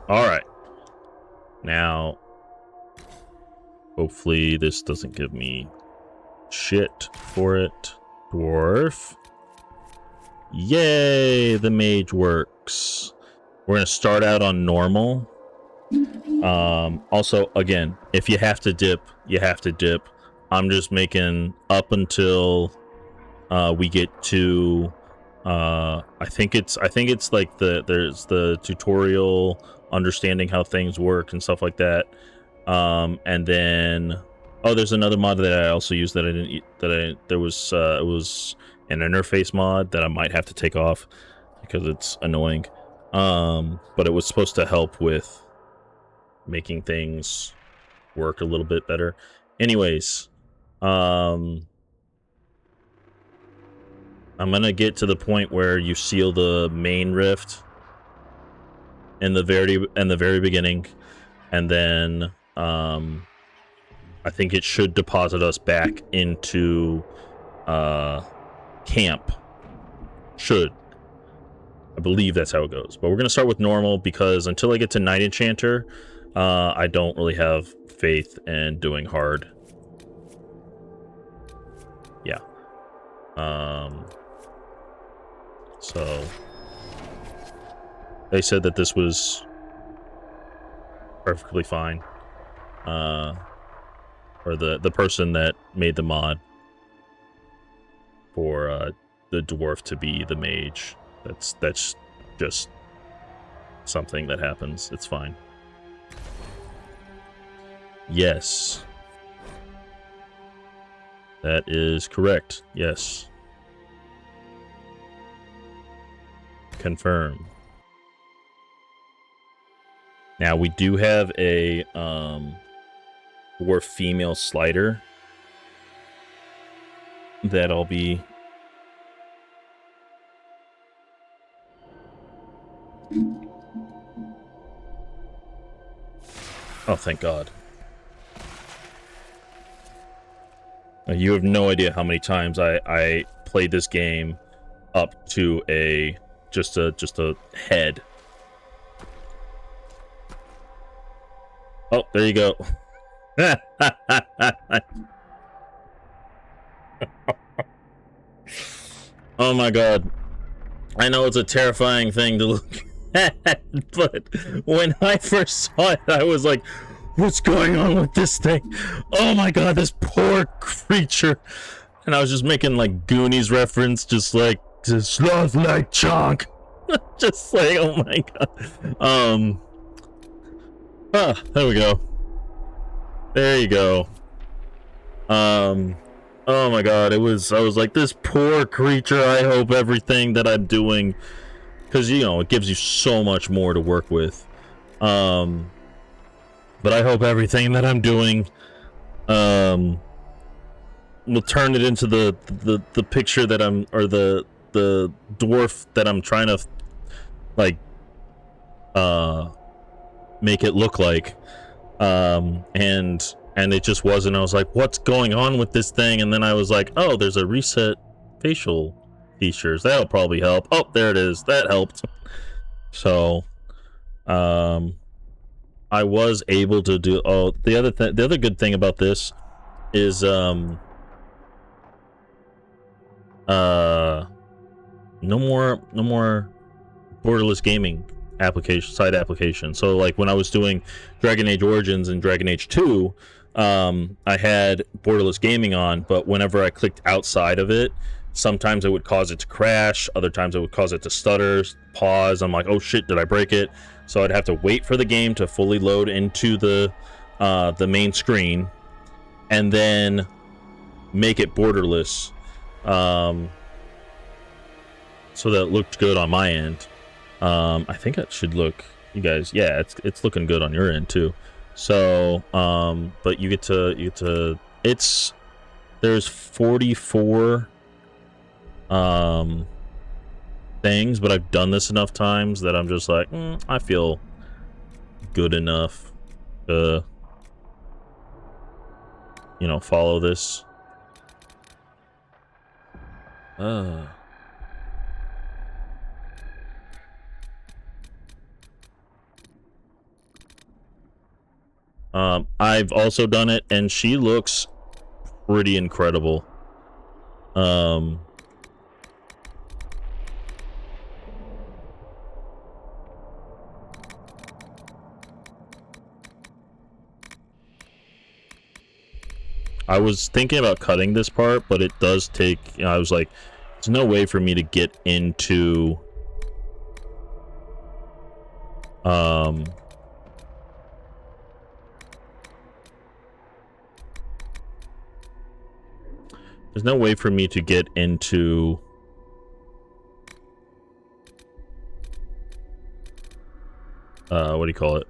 All right. Now, hopefully this doesn't give me shit for it. Dwarf. Yay, the mage works. We're going to start out on normal. Also, again, if you have to dip, you have to dip. I'm just making up until we get to I think it's like there's the tutorial, understanding how things work and stuff like that. And then there's another mod that I also used that I didn't there was it was an interface mod that I might have to take off because it's annoying. But it was supposed to help with making things work a little bit better. Anyways, I'm gonna get to the point where you seal the main rift in the very beginning, and then I think it should deposit us back into camp. I believe that's how it goes. But we're gonna start with normal because until I get to Night Enchanter, I don't really have faith in doing hard. Yeah. So they said that this was perfectly fine. Or the person that made the mod for the dwarf to be the mage. That's just something that happens. It's fine. Yes. That is correct. Yes. Confirm. Now we do have a dwarf female slider that I'll be oh, thank God. You have no idea how many times I played this game up to just a head. Oh, there you go. Oh my God. I know it's a terrifying thing to look at, but when I first saw it, I was like, what's going on with this thing? Oh my God, this poor creature. And I was just making like Goonies reference, just like sloth like chunk. Just like, oh my God. There we go. There you go. Oh my God, I was like, this poor creature, I hope everything that I'm doing, because, you know, it gives you so much more to work with. But I hope everything that I'm doing, will turn it into the picture that I'm, or the dwarf that I'm trying to, like, make it look like. And it just wasn't. I was like, what's going on with this thing? And then I was like, oh, there's a reset facial features. That'll probably help. Oh, there it is. That helped. So, I was able to do, the other good thing about this is, no more borderless gaming side application. So like when I was doing Dragon Age Origins and Dragon Age 2, I had borderless gaming on, but whenever I clicked outside of it, sometimes it would cause it to crash, other times it would cause it to stutter, pause. I'm like, oh shit, did I break it? So I'd have to wait for the game to fully load into the main screen and then make it borderless, so that it looked good on my end. I think it should look, you guys, yeah, it's looking good on your end too. So, but you get to, there's 44 things, but I've done this enough times that I'm just like, I feel good enough to, you know, follow this. I've also done it, and she looks pretty incredible. I was thinking about cutting this part, but it does take, you know, I was like, there's no way for me to get into there's no way for me to get into what do you call it?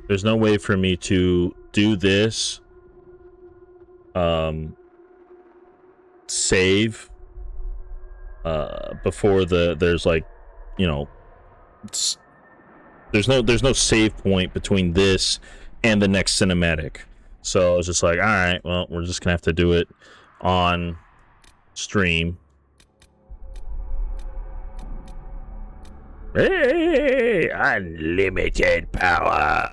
There's no way for me to do this, save, before there's like, you know, there's no save point between this and the next cinematic. So I was just like, all right, well, we're just gonna have to do it on stream. Hey, unlimited power.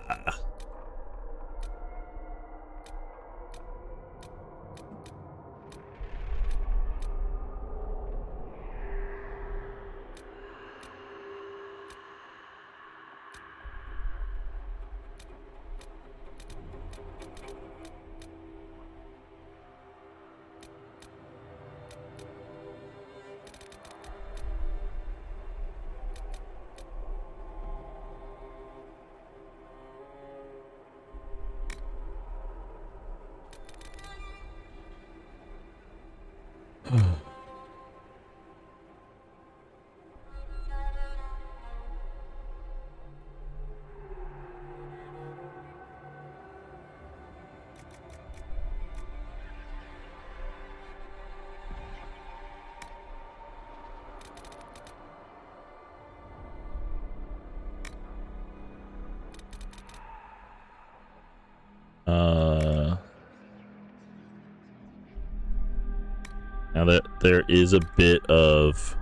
Now that there is a bit of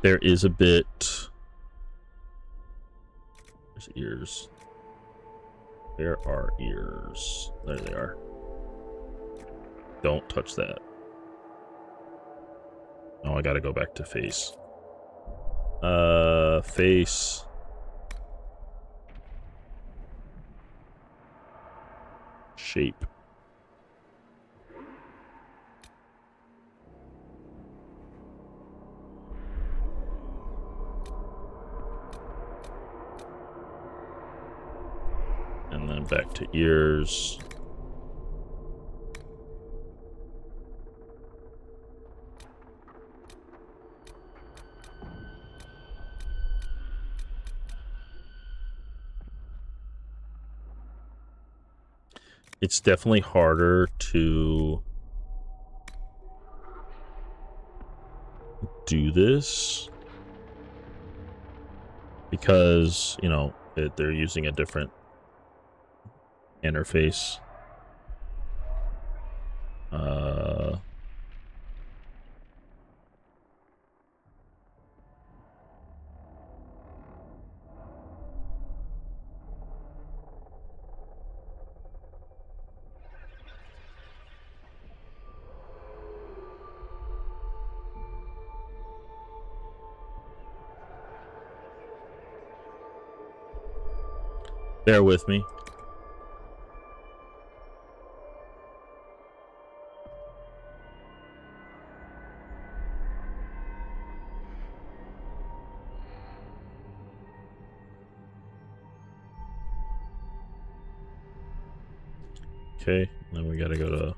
there is a bit, there's ears. There are ears. There they are. Don't touch that. Oh, I gotta go back to face. Face. Shape. And then back to ears. It's definitely harder to do this because, you know, they're using a different interface. Bear with me. Okay, then we gotta go to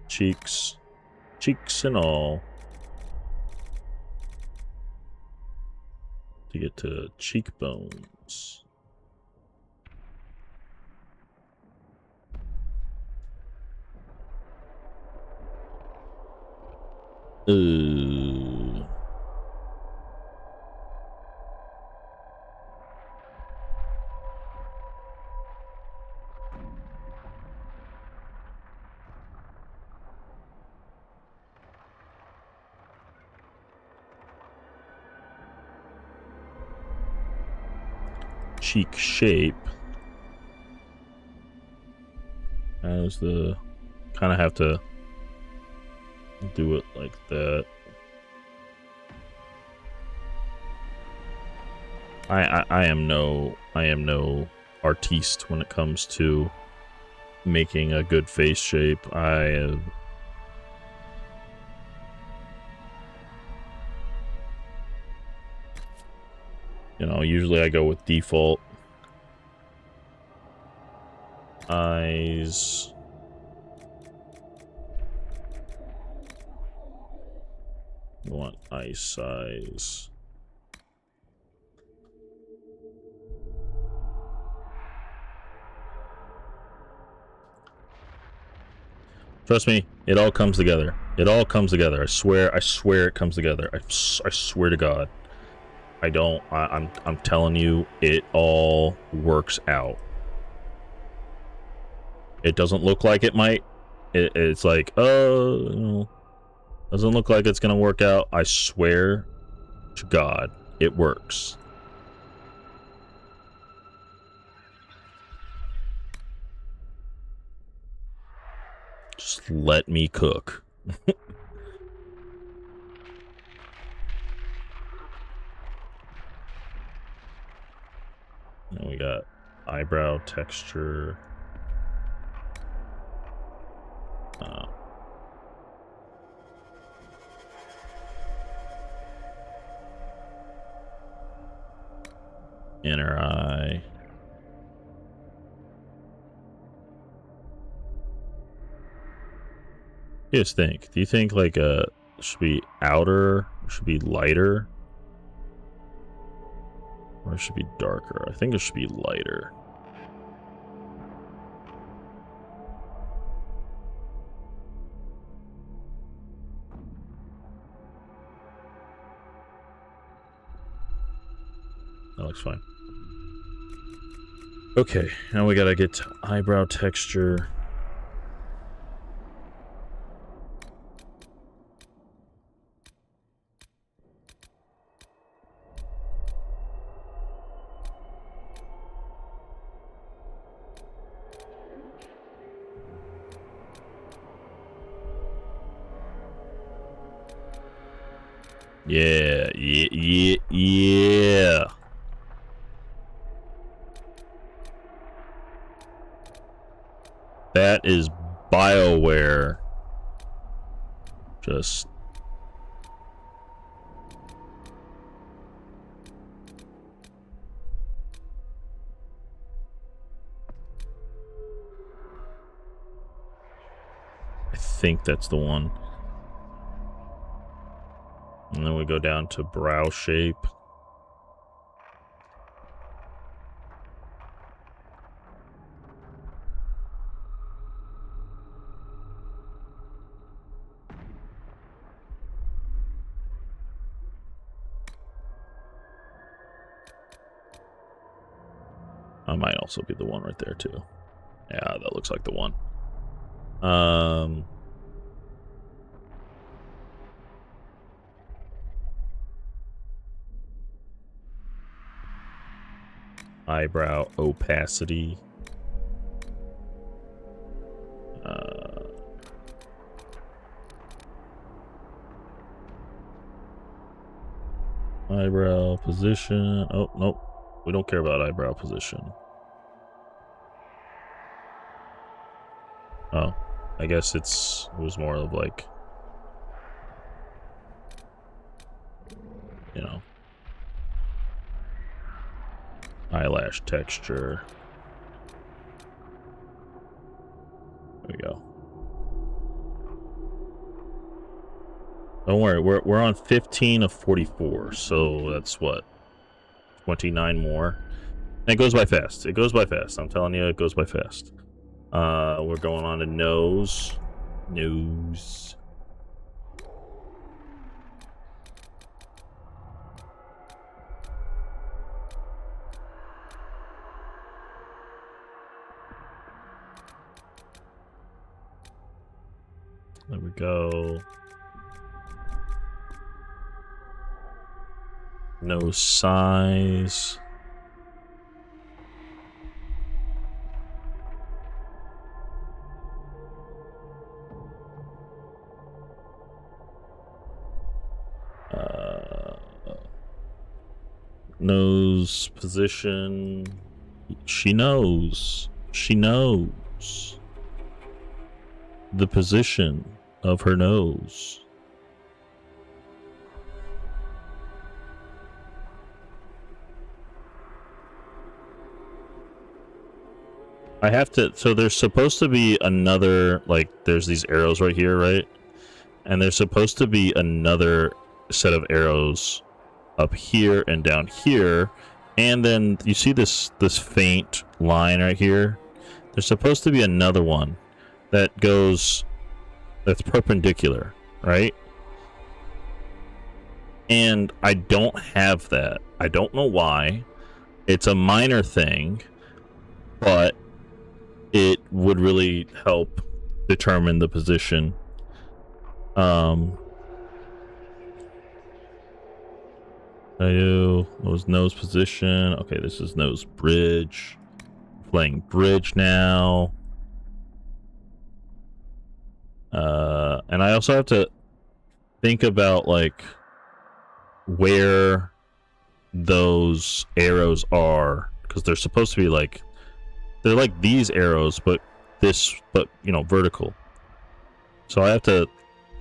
cheeks. Cheeks and all. to get to cheekbones. Cheek shape. How's the... kind of have to do it like that. I am no artiste when it comes to making a good face shape. You know, usually I go with default. Eyes. You want eye size. Trust me, it all comes together. It all comes together. I swear it comes together. I swear to God. I'm telling you, it all works out. It doesn't look like it might. It's like, oh, you know, doesn't look like it's gonna work out. I swear to God, it works. Just let me cook. And we got eyebrow texture. Inner eye. You guys think? Do you think like should be outer, should be lighter, or it should be darker? I think it should be lighter. That looks fine. Okay, now we gotta get to eyebrow texture. Yeah. That is BioWare. Just... I think that's the one. And then we go down to brow shape. I might also be the one right there too. Yeah, that looks like the one. Eyebrow opacity. Eyebrow position. Oh, nope. We don't care about eyebrow position. Oh, I guess it was more of like, you know, eyelash texture. There we go. Don't worry, we're on 15 of 44, so that's what? 29 more. And it goes by fast. It goes by fast. I'm telling you, it goes by fast. We're going on to nose. Nose. There we go. Nose size. Nose position. She knows. She knows the position of her nose. I have to, so there's supposed to be another, like, there's these arrows right here, right? And there's supposed to be another set of arrows up here and down here. And then you see this faint line right here? There's supposed to be another one that goes, that's perpendicular, right? And I don't have that. I don't know why. It's a minor thing, but it would really help determine the position. Was nose position. Okay, this is nose bridge. Playing bridge now. And I also have to think about, like, where those arrows are, because they're supposed to be like, they're like these arrows, but you know, vertical. So I have to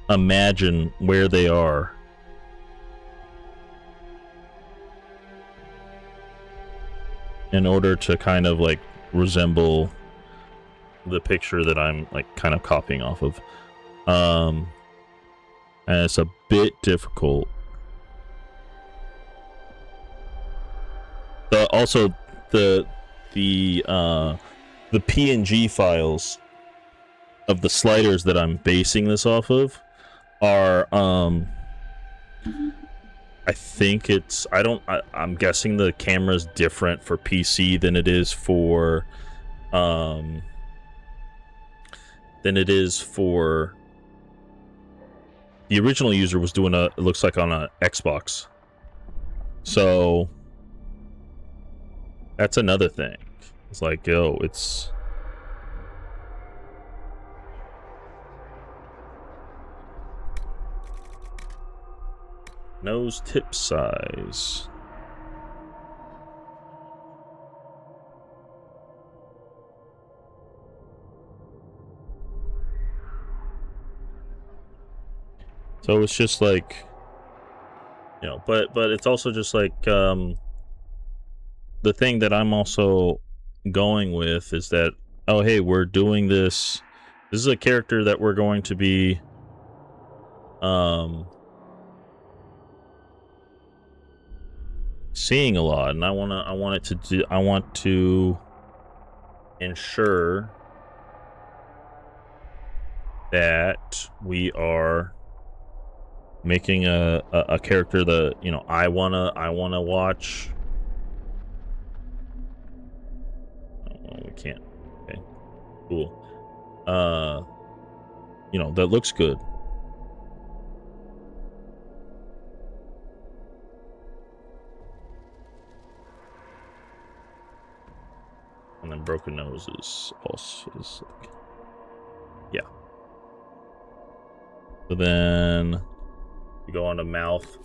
imagine where they are. In order to kind of like resemble the picture that I'm like kind of copying off of. And it's a bit difficult. Also the PNG files of the sliders that I'm basing this off of are I think it's, I'm guessing the camera's different for PC than it is for the original user was doing it looks like on a Xbox. So that's another thing. It's like, yo, it's nose tip size. So it's just like, you know, but it's also just like the thing that I'm also going with is that, oh hey, we're doing this. This is a character that we're going to be seeing a lot, and I want to ensure that we are making a character that, you know, I wanna watch. Oh, we can't. Okay, cool. You know, that looks good. And then broken nose is also like, yeah. So then we go on to mouth.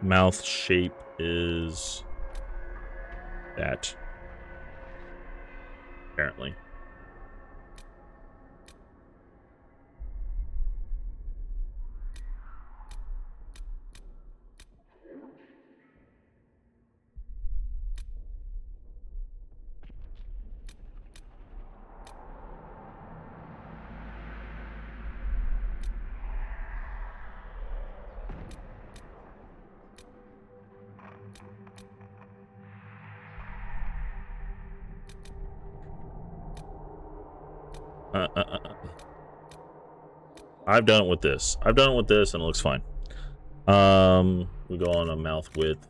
Mouth shape is that, apparently. I've done it with this. I've done it with this, and it looks fine. We go on a mouth width.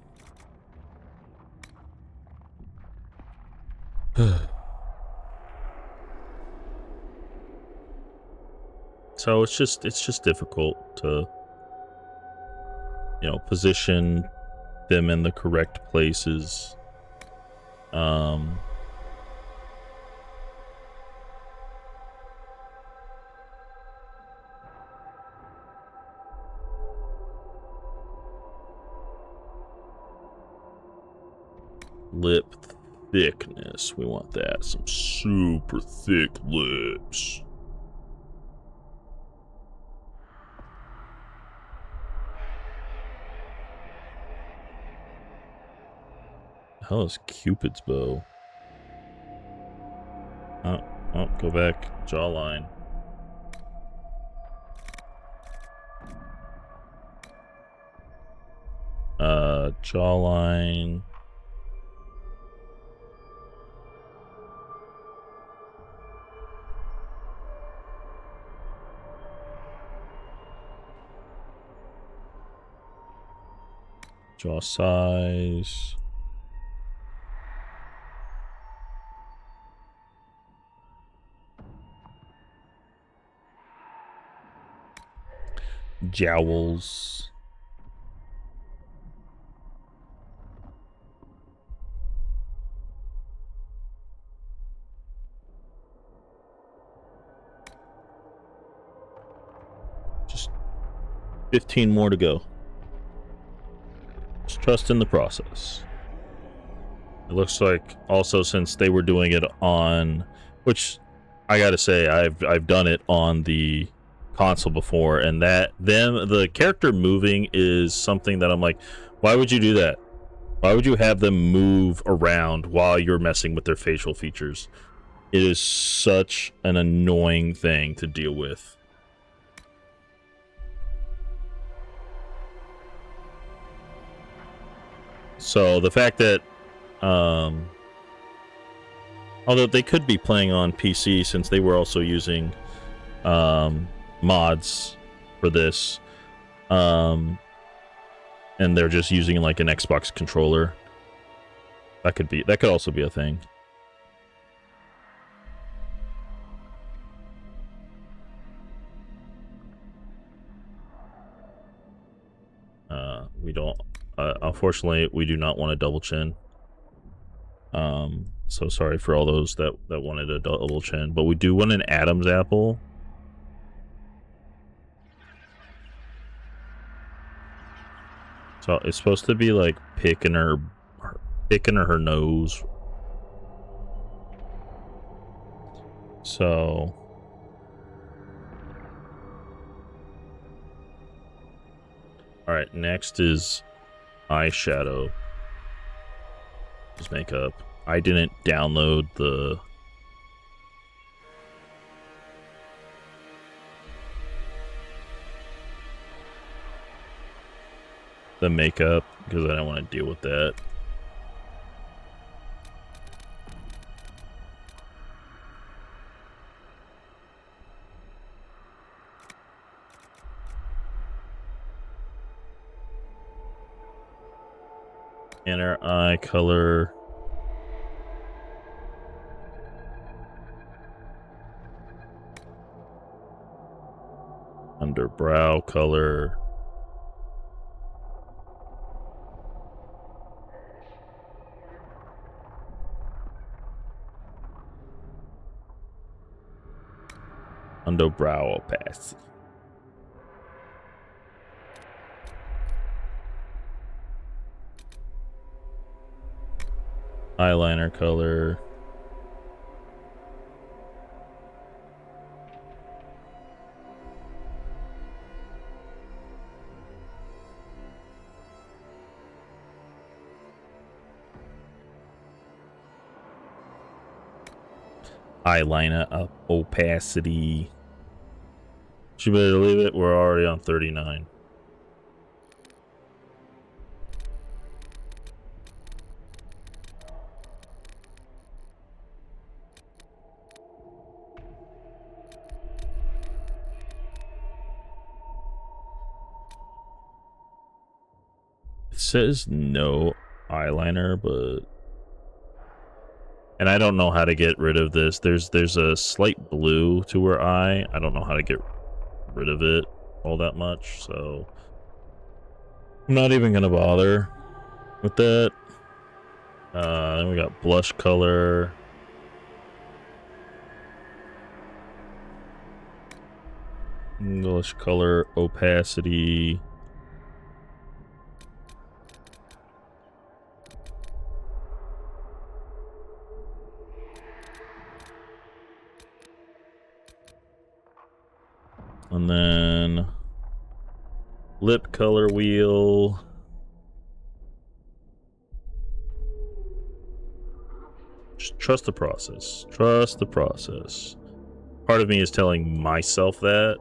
So it's just difficult to, you know, position them in the correct places. Lip thickness. We want that. Some super thick lips. How is Cupid's bow? Oh, go back. Jawline. Jawline. Jaw size. Jowls. Just 15 more to go. Just trust in the process. It looks like also, since they were doing it on, which I gotta say, I've done it on the console before, and the character moving is something that I'm like, why would you do that? Why would you have them move around while you're messing with their facial features? It is such an annoying thing to deal with. So the fact that, although they could be playing on PC, since they were also using mods for this, and they're just using like an Xbox controller, that could also be a thing. We don't, unfortunately, we do not want a double chin. So sorry for all those that wanted a double chin, but we do want an Adam's apple. So it's supposed to be like picking her nose. So all right, next is eyeshadow. Just makeup. I didn't download the makeup because I don't want to deal with that. Inner eye color. Under brow color. Under brow opacity. Eyeliner color. Eyeliner opacity. Should we leave it? We're already on 39. says no eyeliner, but... And I don't know how to get rid of this. There's a slight blue to her eye. I don't know how to get rid of it all that much, so... I'm not even gonna bother with that. Then we got blush color. Blush color, opacity. And then lip color wheel. Just trust the process. Trust the process. Part of me is telling myself that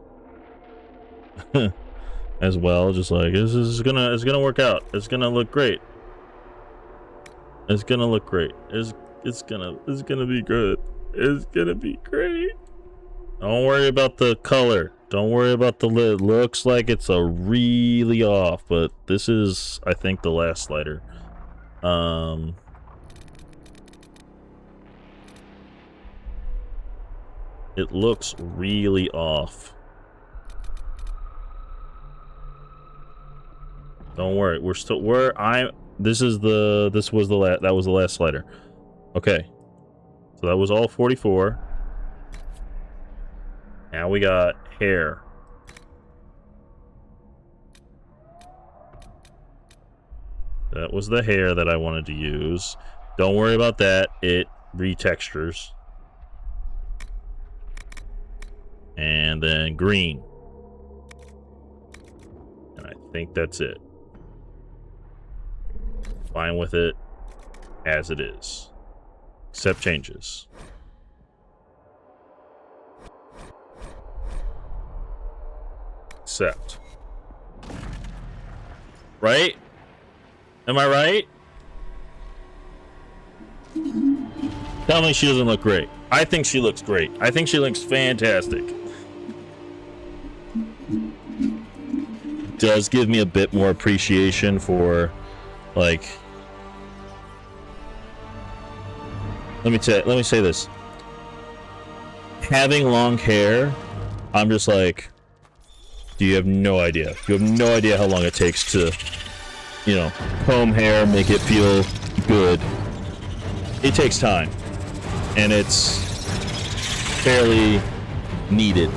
as well, just like it's gonna work out. It's gonna look great. It's gonna look great. It's gonna be good. It's gonna be great. Don't worry about the color. Don't worry about the lid. Looks like it's a really off, but this is, I think, the last slider. It looks really off. Don't worry. This was the last slider. Okay. So that was all 44. Now we got hair. That was the hair that I wanted to use. Don't worry about that. It retextures. And then green. And I think that's it. Fine with it as it is. Accept changes. Accept. Right? Am I right? Tell me she doesn't look great. I think she looks great. I think she looks fantastic. Does give me a bit more appreciation for, like... Let me say this. Having long hair, I'm just like... You have no idea. You have no idea how long it takes to, you know, comb hair, make it feel good. It takes time. And it's fairly needed.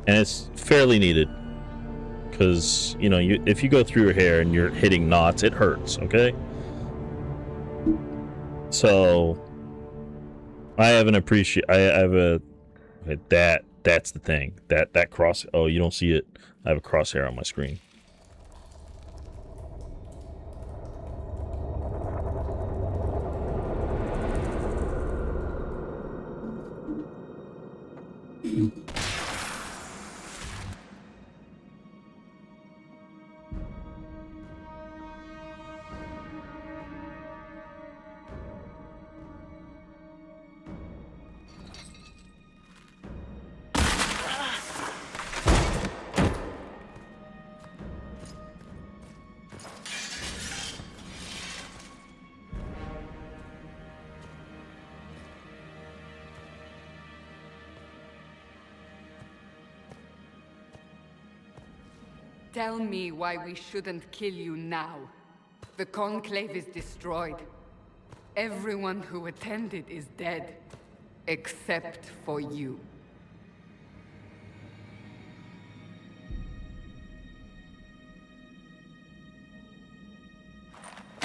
And it's fairly needed. Because, you know, if you go through your hair and you're hitting knots, it hurts, okay? So, I have an that's the thing. That cross, oh, you don't see it? I have a crosshair on my screen. Tell me why we shouldn't kill you now. The Conclave is destroyed. Everyone who attended is dead. Except for you.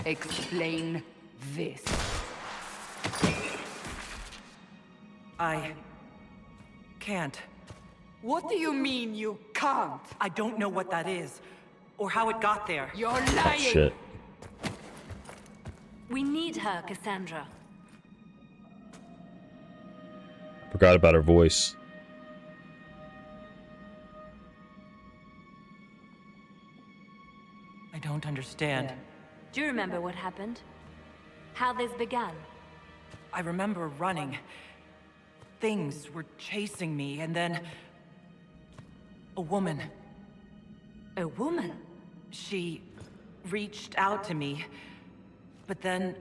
Explain this. I can't. What do you mean you can't? I don't know what that is, or how it got there. You're lying! Shit. We need her, Cassandra. Forgot about her voice. I don't understand. Do you remember what happened? How this began? I remember running. Things were chasing me, and then... a woman. A woman? She reached out to me, but then...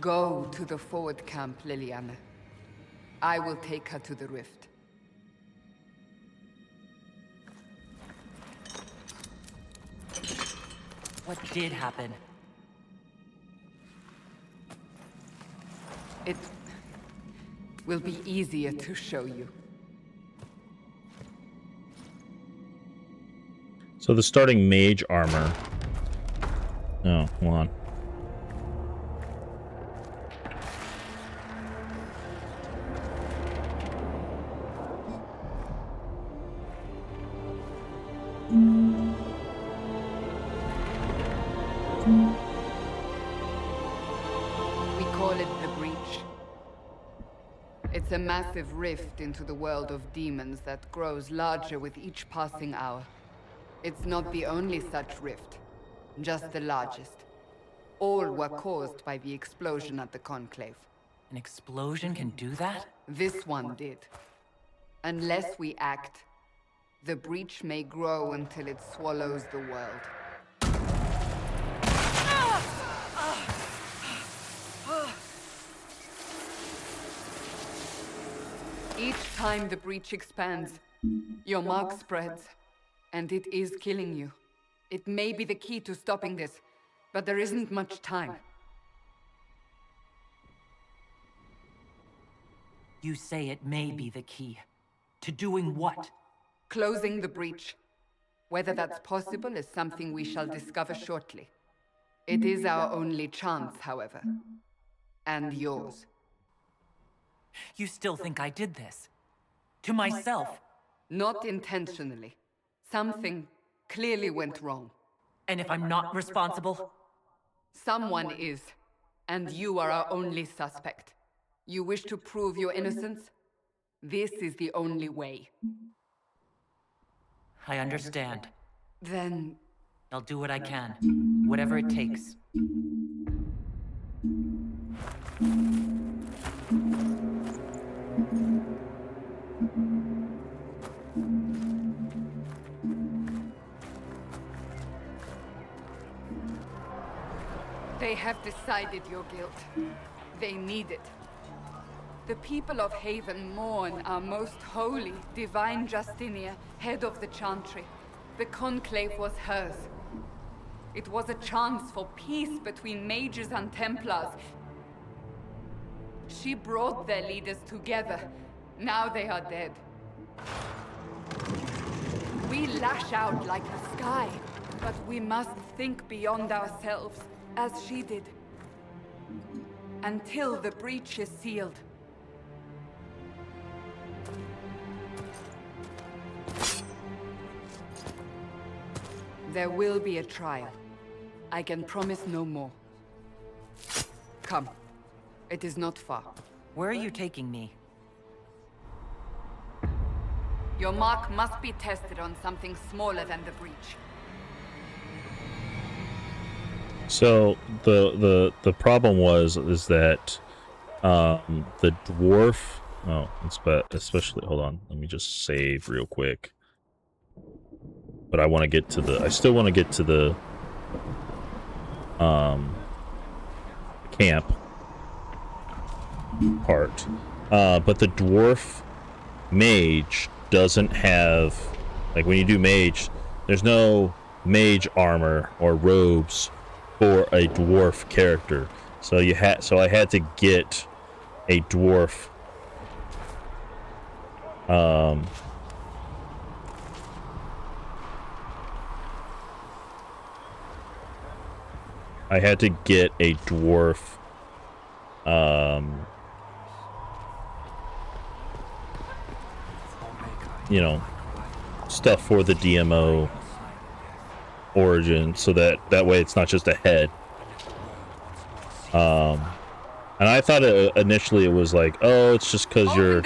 Go to the forward camp, Liliana. I will take her to the rift. What did happen? It will be easier to show you. So the starting mage armor. Oh, hold on. We call it the Breach. It's a massive rift into the world of demons that grows larger with each passing hour. It's not the only such rift, just the largest. All were caused by the explosion at the Conclave. An explosion can do that? This one did. Unless we act, the breach may grow until it swallows the world. Each time the breach expands, your mark spreads, and it is killing you. It may be the key to stopping this, but there isn't much time. You say it may be the key. To doing what? Closing the breach. Whether that's possible is something we shall discover shortly. It is our only chance, however. And yours. You still think I did this? To myself? Not intentionally. Something clearly went wrong. And if I'm not responsible? Someone is, and you are our only suspect. You wish to prove your innocence? This is the only way. I understand. Then... I'll do what I can. Whatever it takes. They have decided your guilt. They need it. The people of Haven mourn our most holy, divine Justinia, head of the Chantry. The Conclave was hers. It was a chance for peace between mages and Templars. She brought their leaders together. Now they are dead. We lash out like the sky, but we must think beyond ourselves, as she did. Until the breach is sealed. There will be a trial. I can promise no more. Come. It is not far. Where are you taking me? Your mark must be tested on something smaller than the breach. So the problem is that the dwarf. Oh, especially. Hold on. Let me just save real quick. But I want to get to the. I still want to get to the camp part. But the dwarf mage doesn't have, like, when you do mage, there's no mage armor or robes for a dwarf character. So I had to get a dwarf I had to get a dwarf you know, stuff for the DMO origin, so that way it's not just a head. And I thought initially it was like, oh, it's just because you're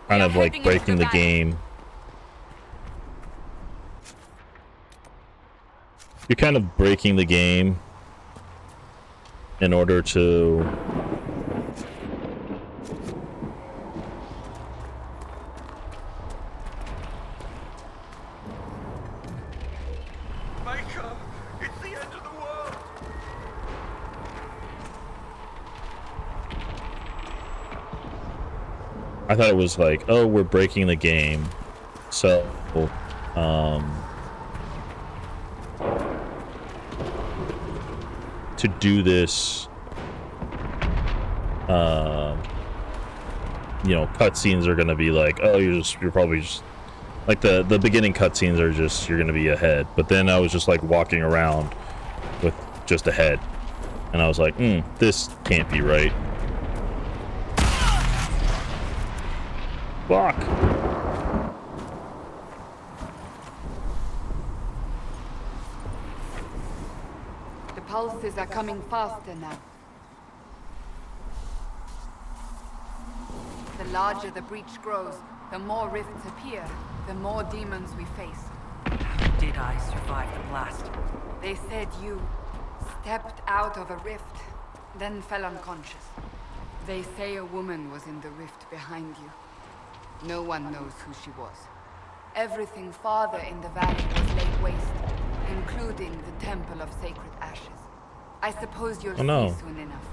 kind of like breaking the game. You're kind of breaking the game in order to Maker, it's the end of the world. I thought it was like, oh, we're breaking the game. So, to do this, you know, cutscenes are gonna be like, oh, you're probably just like the beginning cutscenes are just, you're gonna be ahead. But then I was just like walking around with just a head, and I was like, this can't be right. Fuck. The pulses are coming faster now. The larger the breach grows, the more rifts appear, the more demons we face. Did I survive the blast? They said you stepped out of a rift, then fell unconscious. They say a woman was in the rift behind you. No one knows who she was. Everything farther in the valley was laid waste, including the Temple of Sacred Ashes. I suppose you'll no. see soon enough.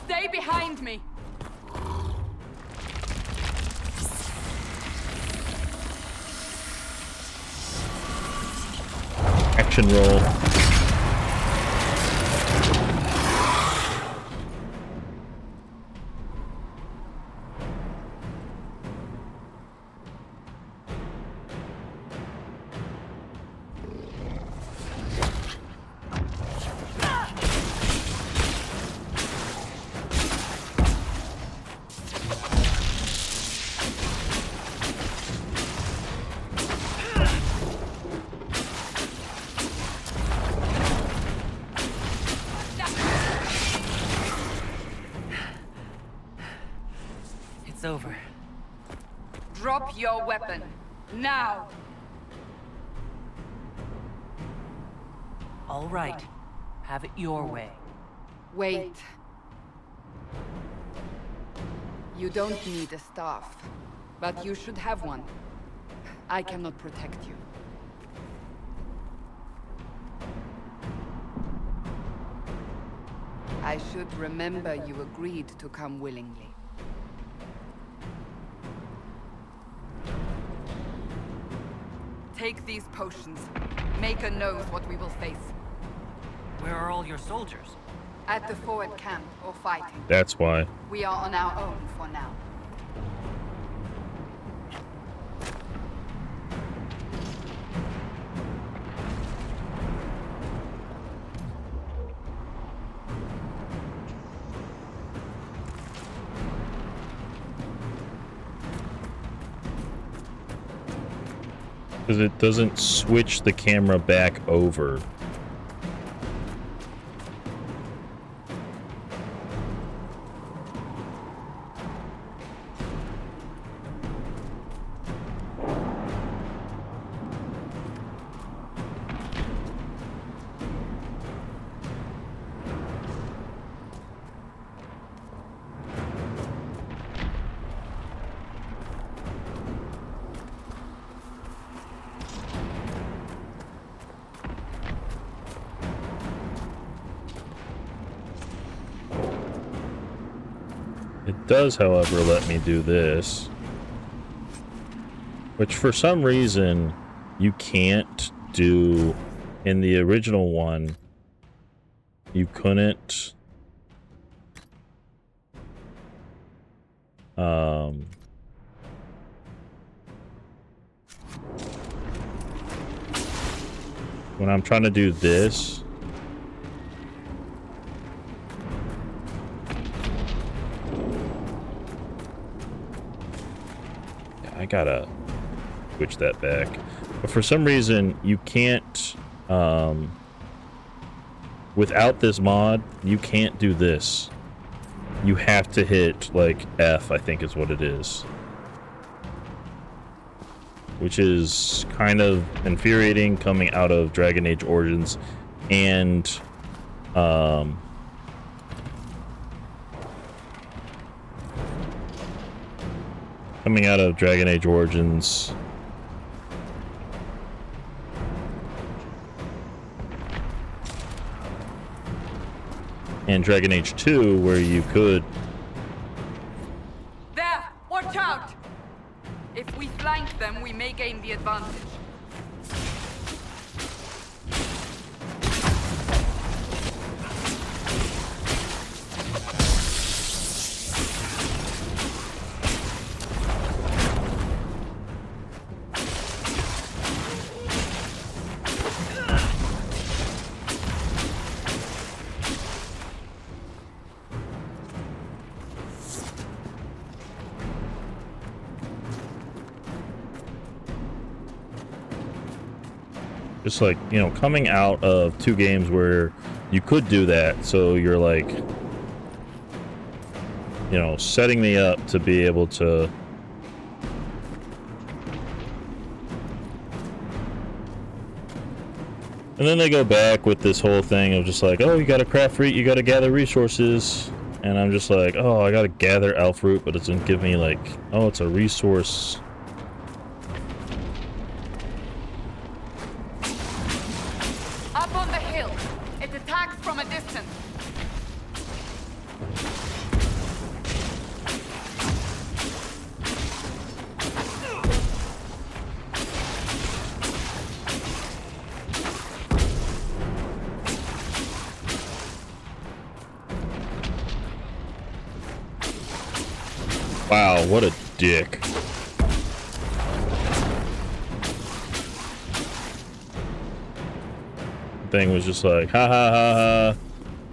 Stay behind me! Action roll. It's over. Drop your weapon. Now! All right. Have it your way. Wait. You don't need a staff, but you should have one. I cannot protect you. I should remember you agreed to come willingly. Take these potions. Maker knows what we will face. Where are all your soldiers? At the forward camp or fighting. That's why. We are on our own for now. Because it doesn't switch the camera back over. It does, however, let me do this. Which, for some reason, you can't do in the original one. You couldn't... when I'm trying to do this... I gotta switch that back. But for some reason, you can't, without this mod, you can't do this. You have to hit, like, F, I think is what it is. Which is kind of infuriating coming out of Dragon Age Origins and, coming out of Dragon Age Origins and Dragon Age 2, where you could... There! Watch out! If we flank them, we may gain the advantage. Just like, you know, coming out of 2 games where you could do that, so you're like, you know, setting me up to be able to... And then they go back with this whole thing of just like, oh, you gotta craft fruit, you gotta gather resources. And I'm just like, oh, I gotta gather elf fruit, but it doesn't give me like, oh, it's a resource. Up on the hill. It attacks from a distance. Wow, what a dick. Thing was just like, ha ha ha ha,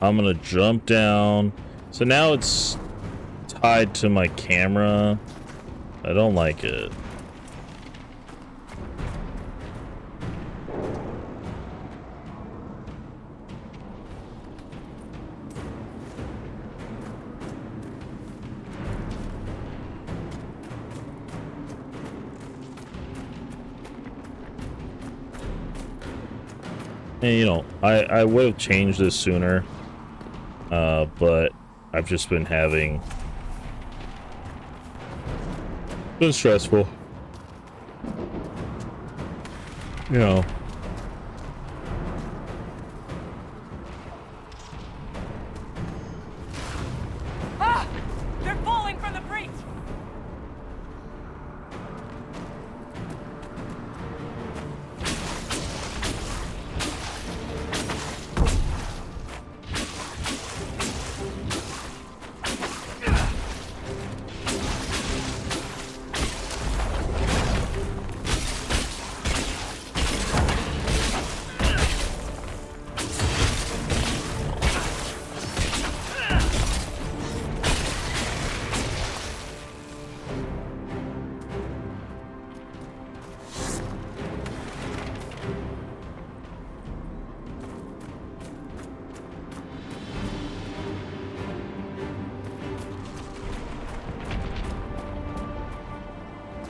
I'm gonna jump down. So now it's tied to my camera. I don't like it. And, you know, I would have changed this sooner, but I've just been having... It's been stressful. You know. Ah! They're falling from the breach!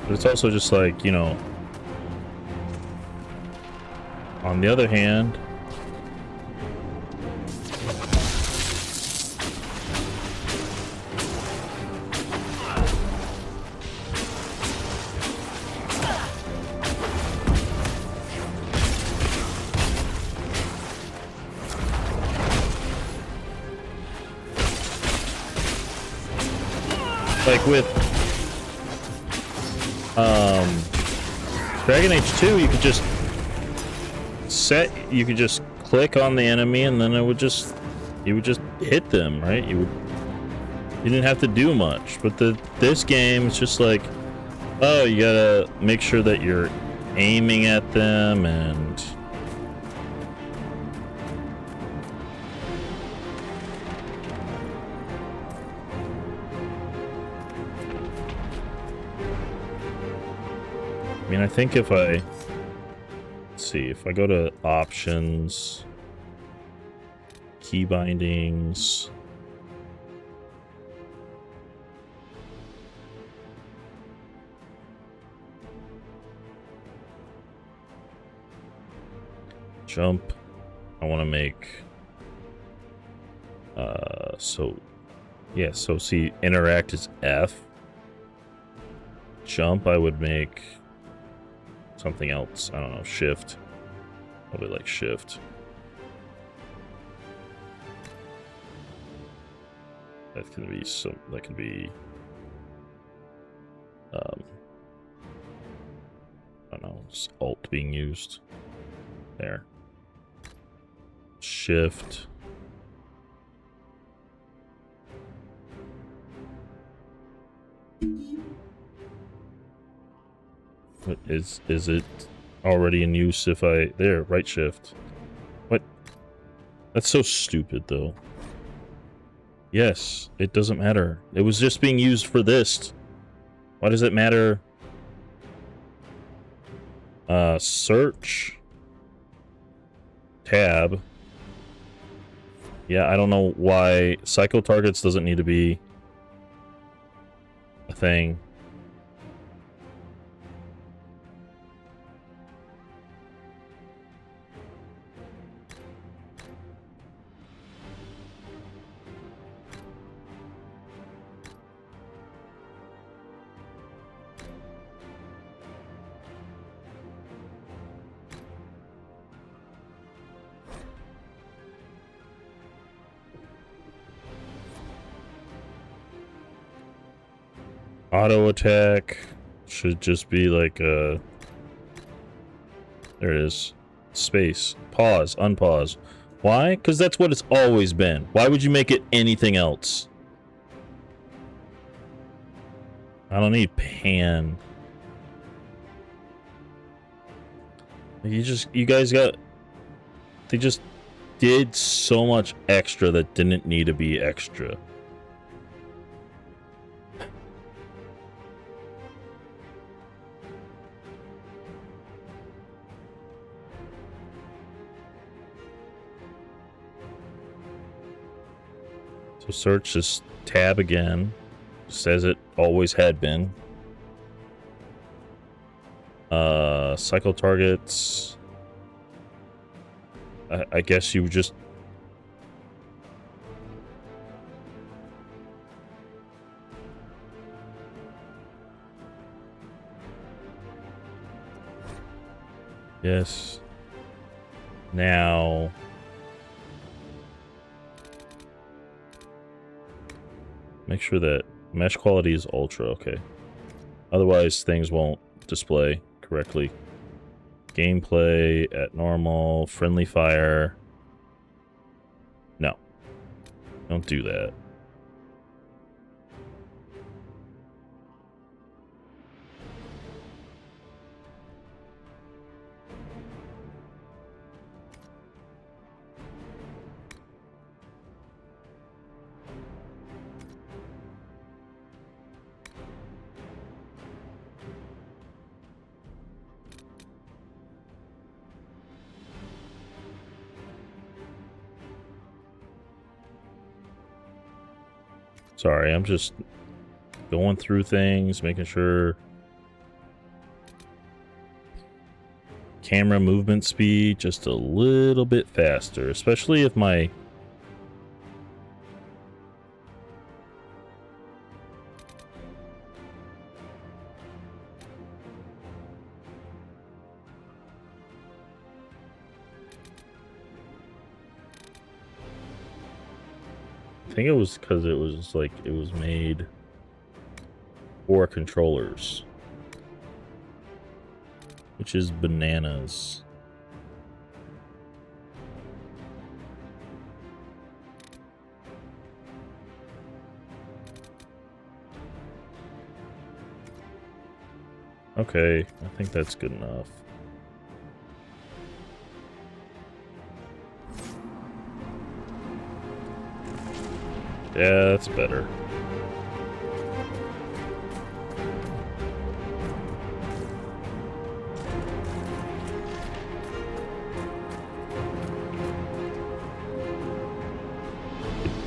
But it's also just like, you know, on the other hand, like with Dragon Age 2, you could just you could just click on the enemy and then it would just, you would just hit them, right? You didn't have to do much. But this game, it's just like, oh, you gotta make sure that you're aiming at them and... mean, I think if I... Let's see, if I go to options... Key bindings... Jump. I want to make... so see, interact is F. Jump, I would make something else. I don't know, shift. Probably like shift. That can be some, that can be, I don't know, just alt being used. There. Shift. What is it already in use if I... There, right shift. What? That's so stupid, though. Yes, it doesn't matter. It was just being used for this. Why does it matter? Search. Tab. Yeah, I don't know why psycho targets doesn't need to be a thing. Auto attack should just be like there it is. Space. Pause. Unpause. Why? Because that's what it's always been. Why would you make it anything else? I don't need pan. You guys got... They just did so much extra that didn't need to be extra. So search is tab again, just as it always had been. Cycle targets. I guess you just... Yes. Now... Make sure that mesh quality is ultra, okay. Otherwise, things won't display correctly. Gameplay at normal, friendly fire. No. Don't do that. Sorry, I'm just going through things, making sure. Camera movement speed just a little bit faster, especially if my... I think it was because it was like, it was made for controllers. Which is bananas. Okay, I think that's good enough. Yeah, that's better.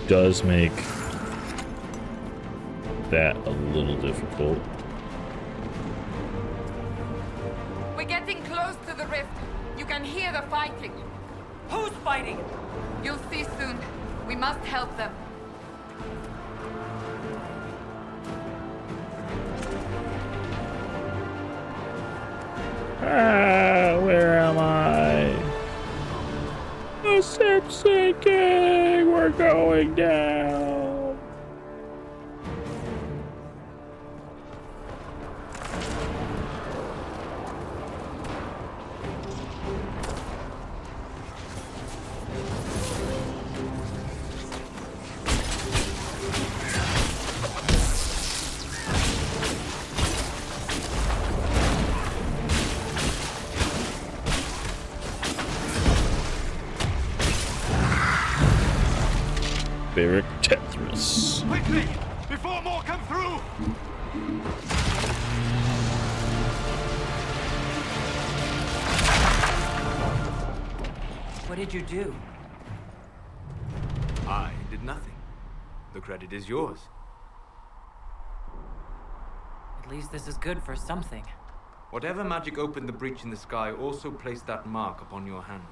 does make that a little difficult. We're getting close to the rift. You can hear the fighting. Who's fighting? You'll see soon. We must help them. Ah, where am I? The ship's sinking. We're going down. Barrack Tetris. Quickly! Before more come through! What did you do? I did nothing. The credit is yours. At least this is good for something. Whatever magic opened the breach in the sky also placed that mark upon your hand.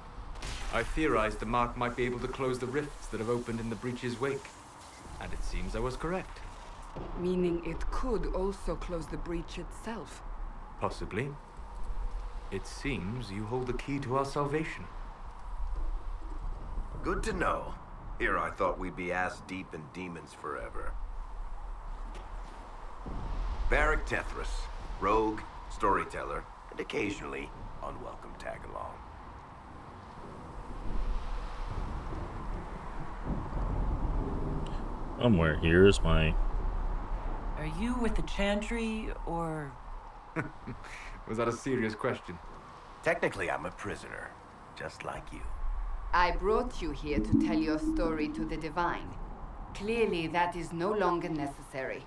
I theorized the mark might be able to close the rifts that have opened in the breach's wake. And it seems I was correct. Meaning it could also close the breach itself. Possibly. It seems you hold the key to our salvation. Good to know. Here I thought we'd be ass-deep in demons forever. Barrack Tetris, rogue, storyteller, and occasionally unwelcome tag-along. Somewhere here is my... Are you with the Chantry, or... Was that a serious question? Technically, I'm a prisoner, just like you. I brought you here to tell your story to the Divine. Clearly, that is no longer necessary.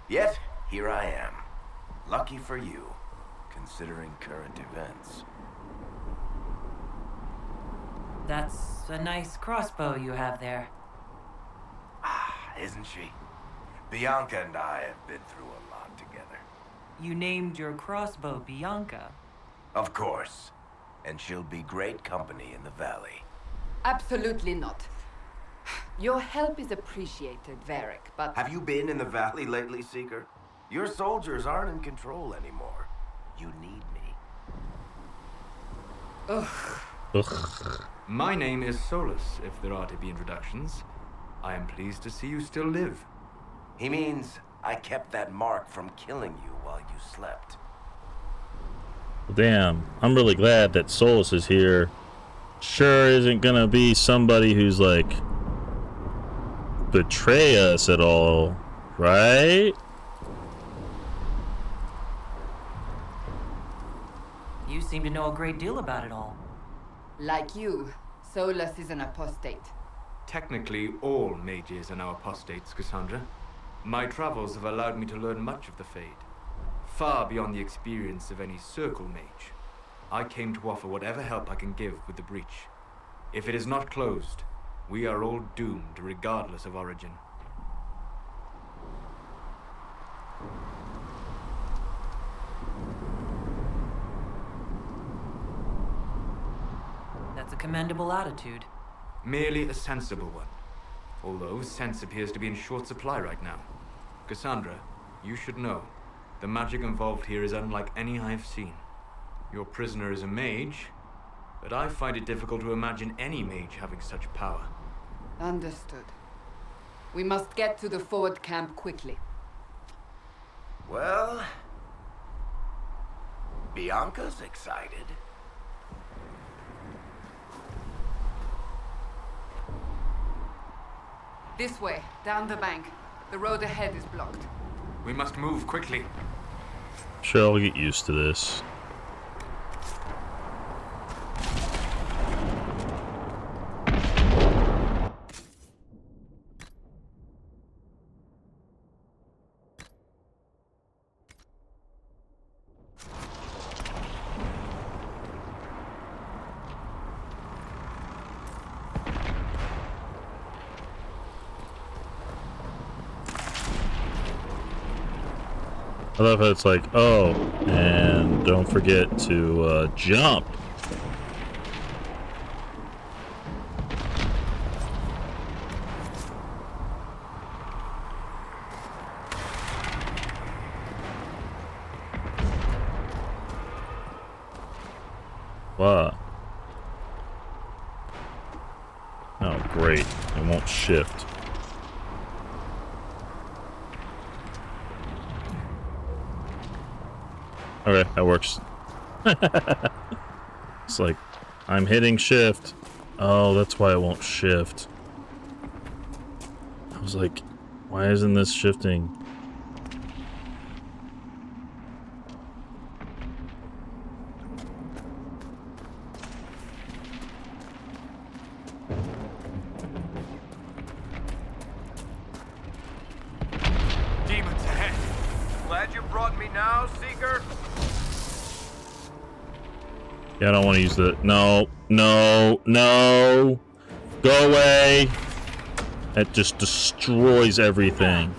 Yet, here I am. Lucky for you, considering current events. That's a nice crossbow you have there. Isn't she? Bianca and I have been through a lot together. You named your crossbow Bianca. Of course. And she'll be great company in the valley. Absolutely not. Your help is appreciated, Varric, but... Have you been in the valley lately, Seeker? Your soldiers aren't in control anymore. You need me. Ugh. My name is Solus, if there are to be introductions. I am pleased to see you still live. He means I kept that mark from killing you while you slept. Damn, I'm really glad that Solus is here. Sure isn't gonna be somebody who's like betray us at all, right? You seem to know a great deal about it all. Like you, Solus is an apostate. Technically, all mages are now apostates, Cassandra. My travels have allowed me to learn much of the Fade. Far beyond the experience of any circle mage. I came to offer whatever help I can give with the breach. If it is not closed, we are all doomed regardless of origin. That's a commendable attitude. Merely a sensible one. Although sense appears to be in short supply right now. Cassandra, you should know. The magic involved here is unlike any I have seen. Your prisoner is a mage, but I find it difficult to imagine any mage having such power. Understood. We must get to the forward camp quickly. Well, Bianca's excited. This way, down the bank. The road ahead is blocked. We must move quickly. Sure, I'll get used to this. I love how it's like, oh, and don't forget to jump. What? Oh, great. It won't shift. Okay, that works. It's like, I'm hitting shift. Oh, that's why it won't shift. I was like, why isn't this shifting? Demons ahead. Glad you brought me now, Seeker. Yeah, I don't want to use the... No, no, no! Go away! It just destroys everything.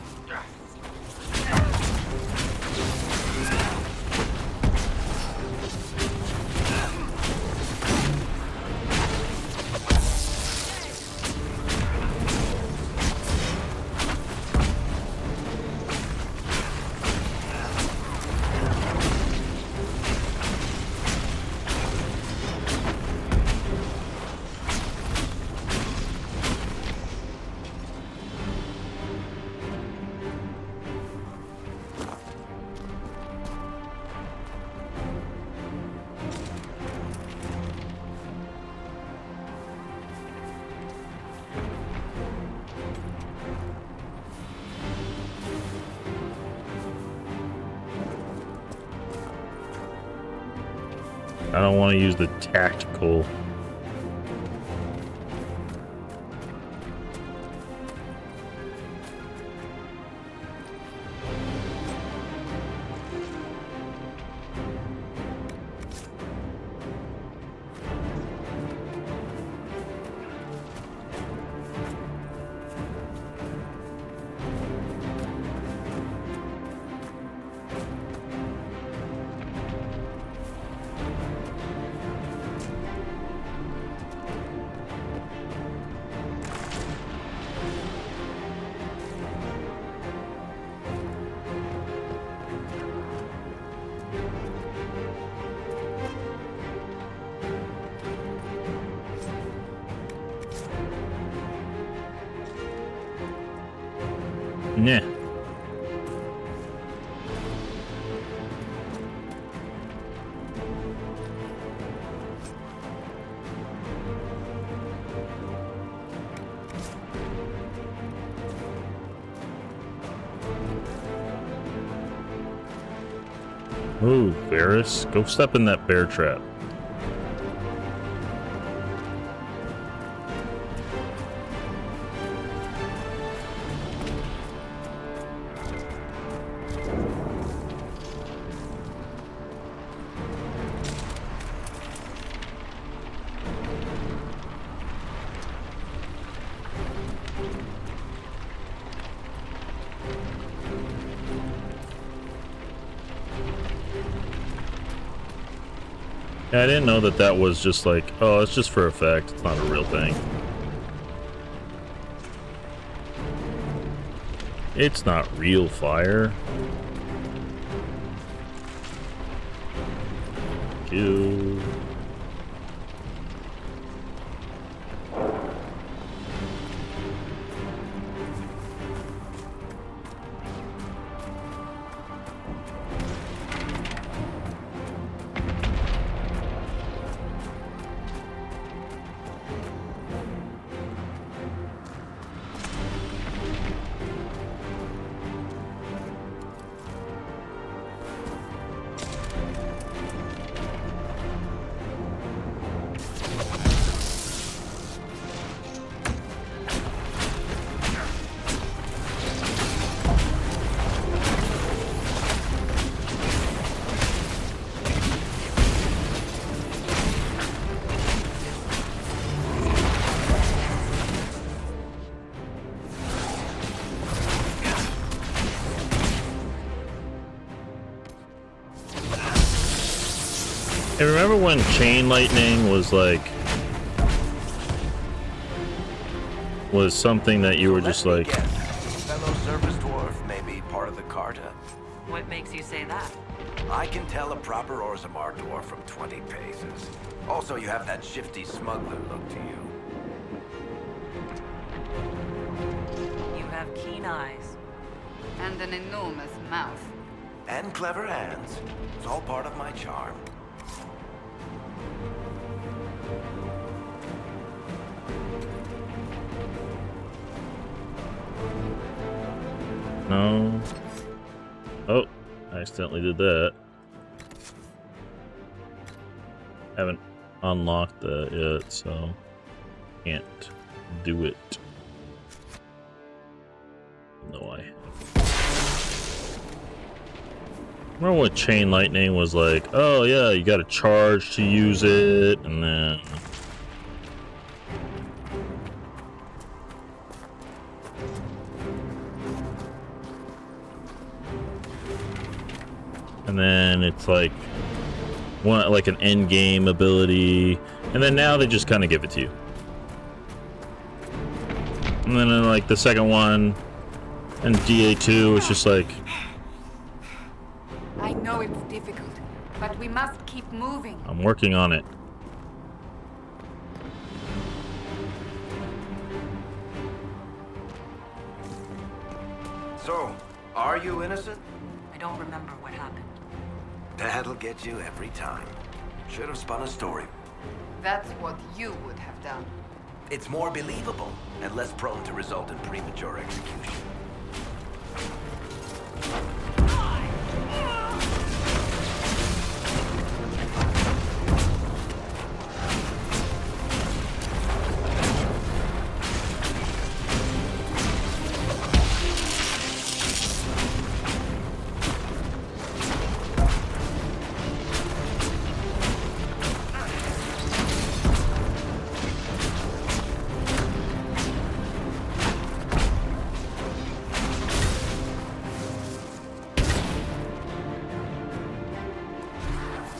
I don't want to use the tactical. Nah. Ooh, Varys, go step in that bear trap. Yeah, I didn't know that that was just like, oh, it's just for effect. It's not a real thing. It's not real fire. Kill. Hey, remember when chain lightning was like something that you were just like, fellow service dwarf may be part of the Carta. What makes you say that? I can tell a proper Orzammar dwarf from 20 paces. Also, you have that shifty smuggler look to you. You have keen eyes. And an enormous mouth. And clever hands. It's all part of my charm. no. Oh, I accidentally did that. Haven't unlocked that yet, so can't do it. No, I remember when chain lightning was like, oh yeah, you got to charge to use it, and then it's like one like an end game ability, and then now they just kind of give it to you. And then in like the second one and DA2, it's just like, I know it's difficult, but we must keep moving. I'm working on it. So, are you innocent? I don't remember what happened. That'll get you every time. Should have spun a story. That's what you would have done. It's more believable and less prone to result in premature execution.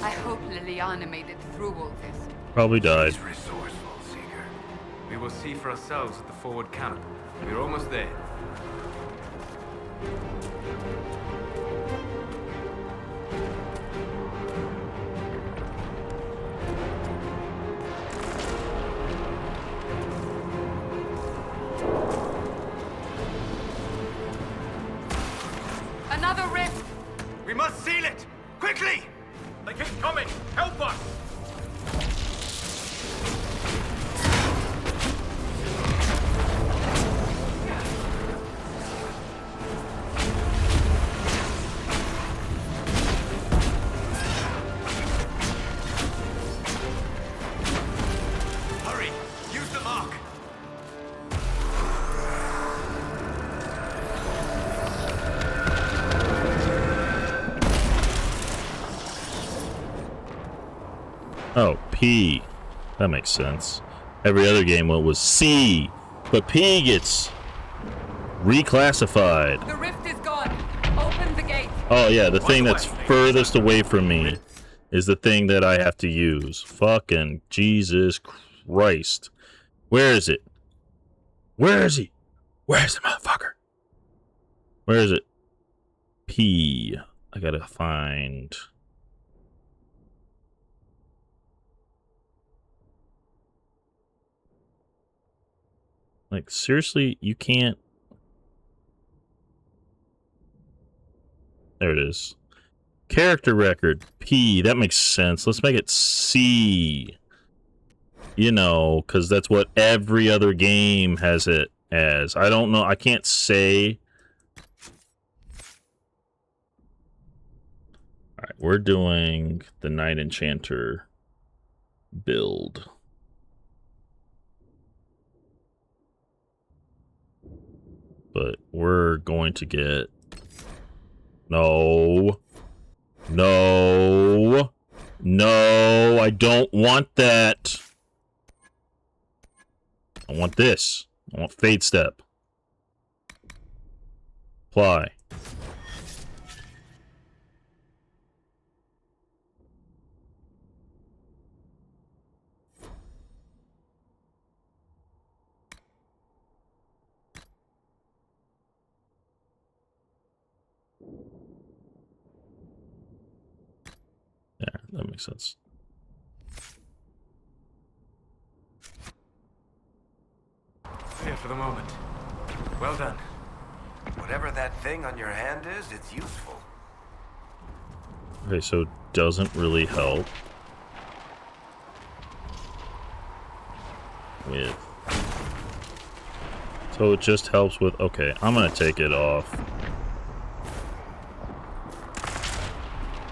I hope Liliana made it through all this. Probably died. He's resourceful, Seeker. We will see for ourselves at the forward camp. We're almost there. Another rift! We must seal it! Quickly! They keep coming! Help us! Hurry! Use the mark! Oh, P. That makes sense. Every other game was C, but P gets reclassified. The rift is gone. Open the gate. Oh yeah, the thing that's furthest away from me is the thing that I have to use. Fucking Jesus Christ. Where is it? Where is he? Where's the motherfucker? Where is it? P. I gotta find... Like, seriously, you can't... There it is. Character record, P. That makes sense. Let's make it C. You know, because that's what every other game has it as. I don't know. I can't say. Alright, we're doing the Night Enchanter build. But we're going to get... No. No. No, I don't want that. I want this. I want Fade Step. Apply. That makes sense. Here for the moment. Well done. Whatever that thing on your hand is, it's useful. Okay, so it doesn't really help with... So it just helps with... Okay, I'm gonna take it off.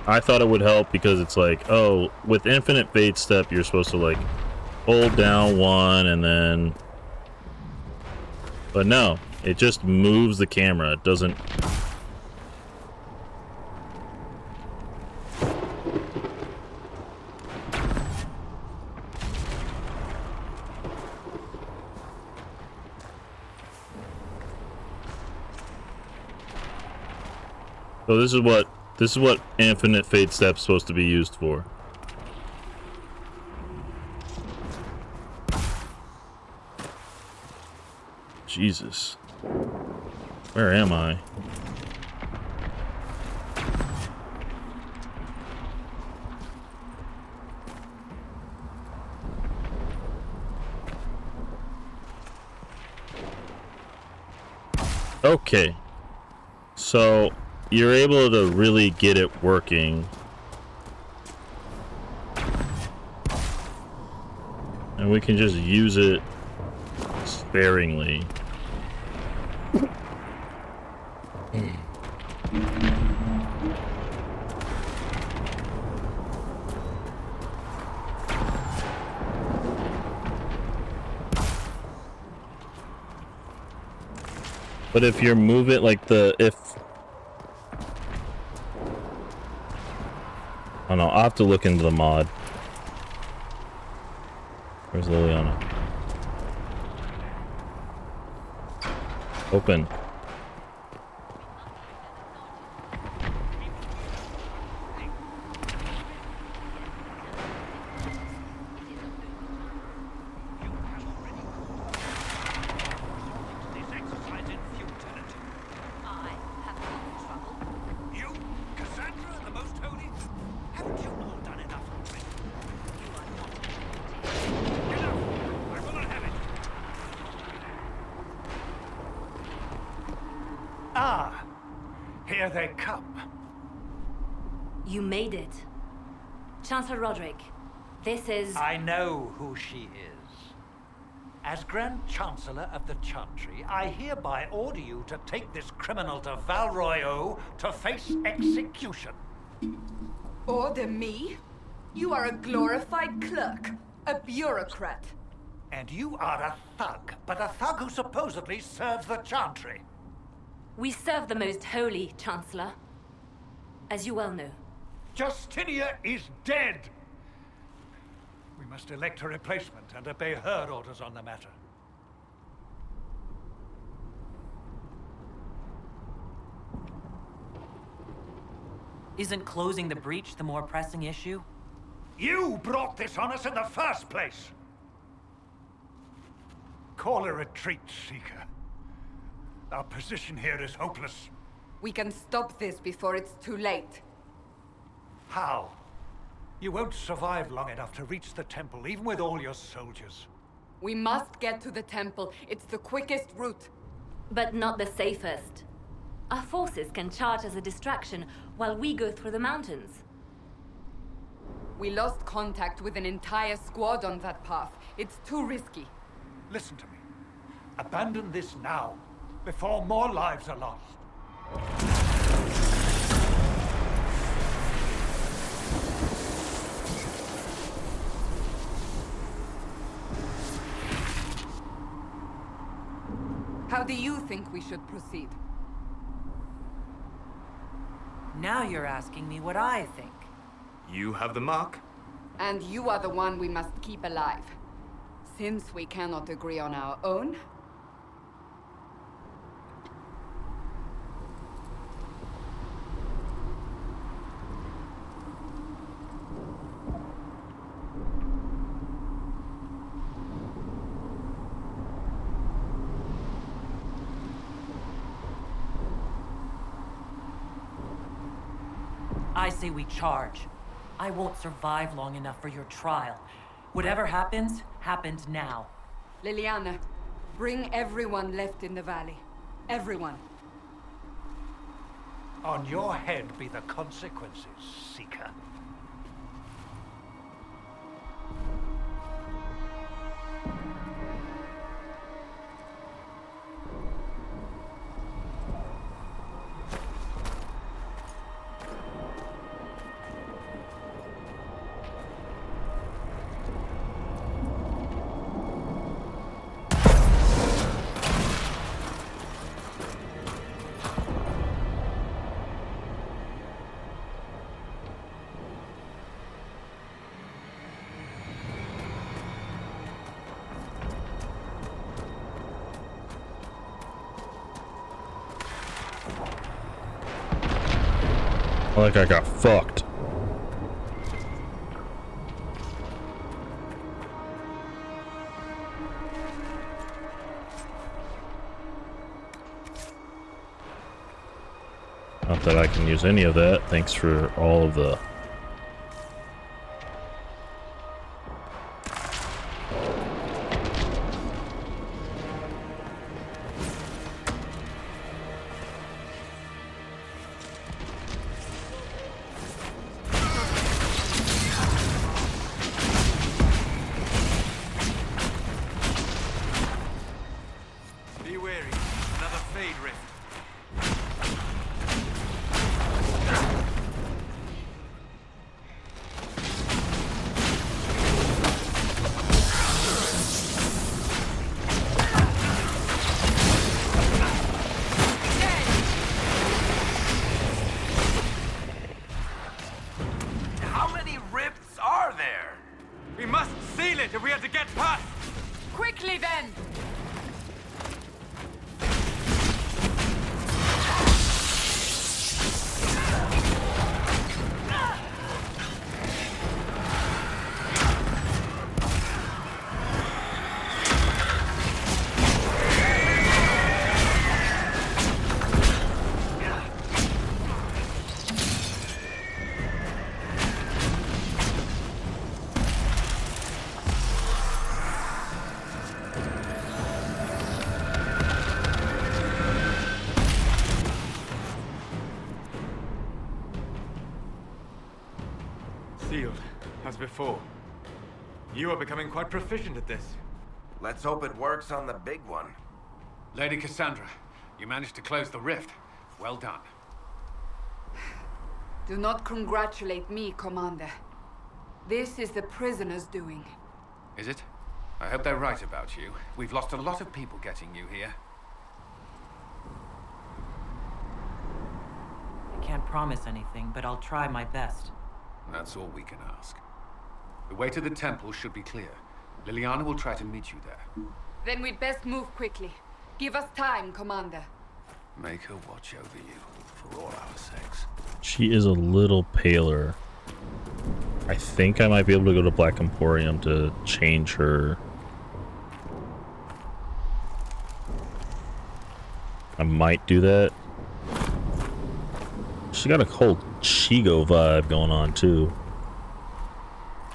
I thought it would help because it's like, oh, with Infinite Fate Step, you're supposed to, like, hold down one and then... But no, it just moves the camera. It doesn't... So this is what Infinite Fate Step's supposed to be used for. Jesus. Where am I? Okay. So you're able to really get it working. And we can just use it sparingly. But if you move it like I don't know, I'll have to look into the mod. Where's Liliana? Open. Ah, here they come. You made it. Chancellor Roderick, this is... I know who she is. As Grand Chancellor of the Chantry, I hereby order you to take this criminal to Val Royeaux to face execution. Order me? You are a glorified clerk, a bureaucrat. And you are a thug, but a thug who supposedly serves the Chantry. We serve the Most Holy, Chancellor. As you well know. Justinia is dead! We must elect a replacement and obey her orders on the matter. Isn't closing the breach the more pressing issue? You brought this on us in the first place! Call a retreat, Seeker. Our position here is hopeless. We can stop this before it's too late. How? You won't survive long enough to reach the temple, even with all your soldiers. We must get to the temple. It's the quickest route. But not the safest. Our forces can charge as a distraction while we go through the mountains. We lost contact with an entire squad on that path. It's too risky. Listen to me. Abandon this now, before more lives are lost. How do you think we should proceed? Now you're asking me what I think. You have the mark. And you are the one we must keep alive. Since we cannot agree on our own, I say we charge. I won't survive long enough for your trial. Whatever happens, happens now. Liliana, bring everyone left in the valley. Everyone. On your head be the consequences, Seeker. Like I got fucked. Not that I can use any of that. Thanks for all of the... Be wary. Another fade rift. How many rifts are there? We must seal it if we are to get past. Quickly then! Sealed, as before. You are becoming quite proficient at this. Let's hope it works on the big one. Lady Cassandra, you managed to close the rift. Well done. Do not congratulate me, Commander. This is the prisoner's doing. Is it? I hope they're right about you. We've lost a lot of people getting you here. I can't promise anything, but I'll try my best. That's all we can ask. The way to the temple should be clear. Liliana will try to meet you there. Then we'd best move quickly. Give us time, Commander. Make her watch over you, for all our sakes. She is a little paler. I think I might be able to go to Black Emporium to change her. I might do that. She got a whole Chigo vibe going on too.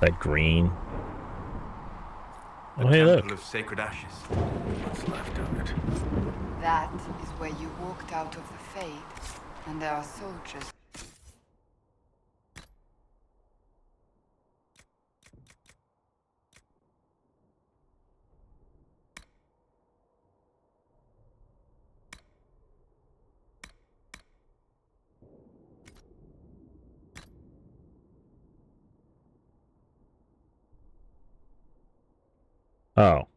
That green. The Oh, hey, Temple look. of Sacred Ashes. What's left of it? That is where you walked out of the Fade, and there are soldiers. Oh.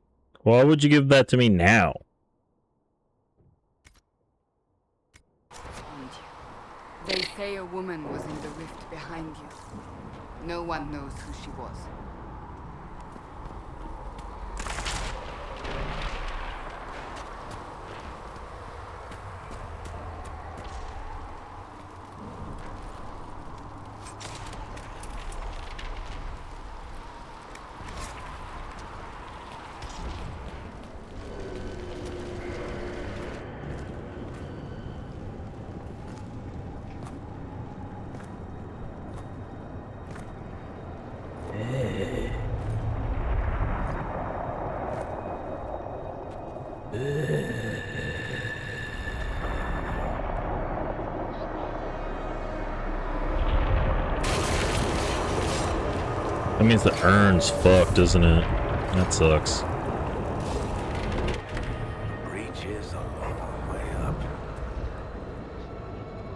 Why would you give that to me now? Behind you. They say a woman was in the rift behind you. No one knows who she was. That means the urn's fucked, isn't it? That sucks. Breach is a long way up.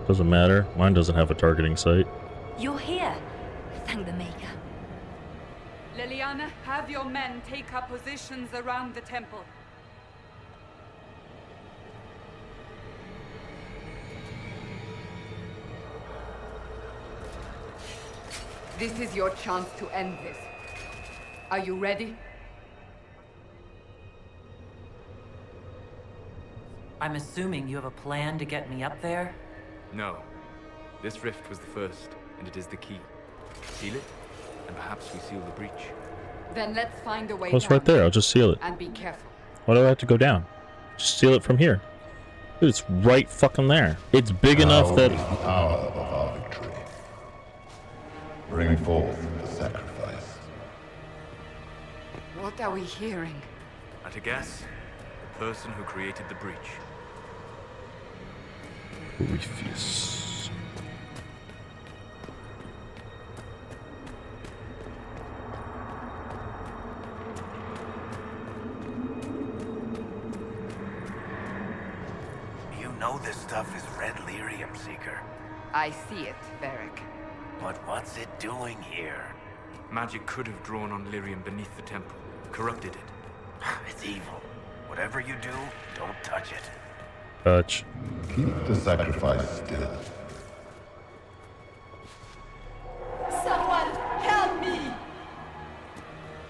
Doesn't matter. Mine doesn't have a targeting site. You're here. Thank the Maker. Liliana, have your men take up positions around the temple. This is your chance to end this. Are you ready? I'm assuming you have a plan to get me up there? No. This rift was the first, and it is the key. Seal it, and perhaps we seal the breach. Then let's find a way Well, it's down. right there. I'll just seal it. And be careful. Why do I have to go down? Just seal it from here. Dude, it's right fucking there. It's big enough that... Now is the hour of our victory. Bring forth the sacrifice. What are we hearing? At a guess, the person who created the breach. Refuse. You know this stuff is red lyrium, Seeker. I see it, Varric. But what's it doing here? Magic could have drawn on lyrium beneath the temple, corrupted it. It's evil. Whatever you do, don't touch it. Touch. Keep the sacrifice still. Someone help me!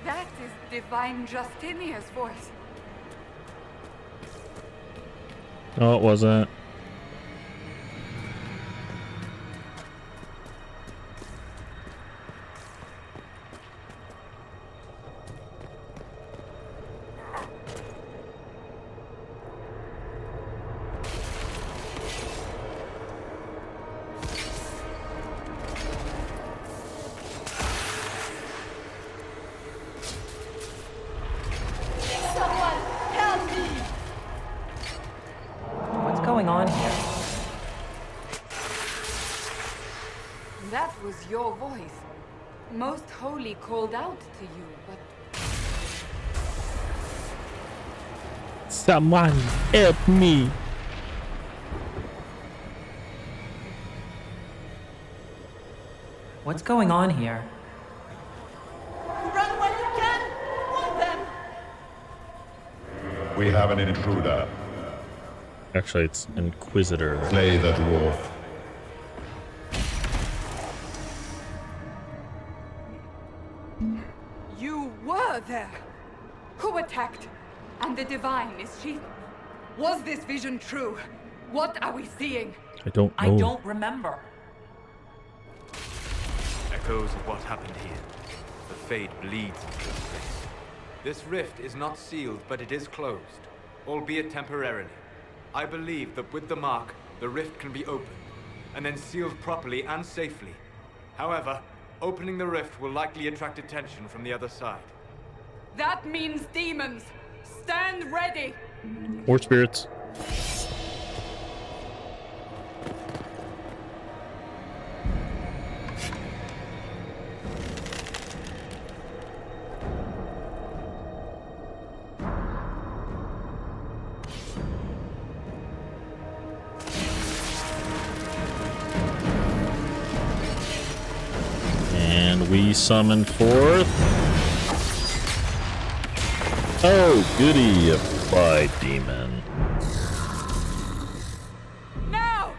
That is Divine Justinia's voice. No, it wasn't. What's going on here? That was your voice. Most Holy called out to you, but Someone help me. What's going on here? run when you can! Want them! We have an intruder. Actually, it's Inquisitor. Slay the dwarf. You were there! Who attacked? And the Divine, is she? Was this vision true? What are we seeing? I don't know. I don't remember. Echoes of what happened here. The fate bleeds into this place. This rift is not sealed, but it is closed, albeit temporarily. I believe that with the mark, the rift can be opened, and then sealed properly and safely. However, opening the rift will likely attract attention from the other side. That means demons! Stand ready! Or spirits. And we summon forth. Oh, goody, a fly demon. Now!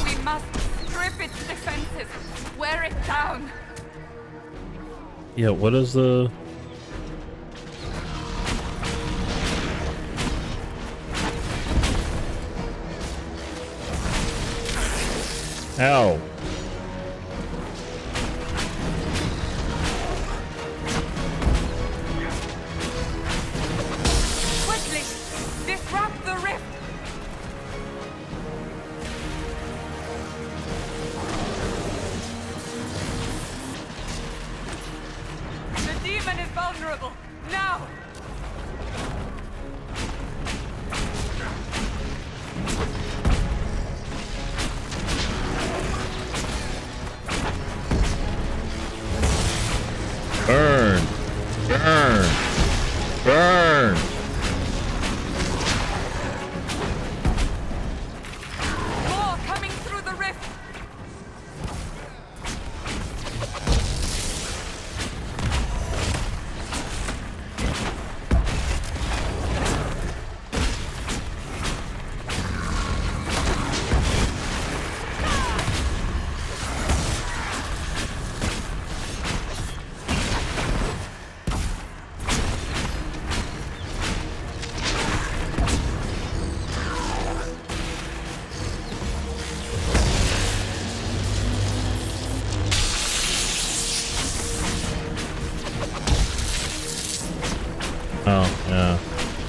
We must strip its defenses, wear it down. Yeah, what is the... Ow. Quickly! Disrupt the rift!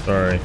Sorry.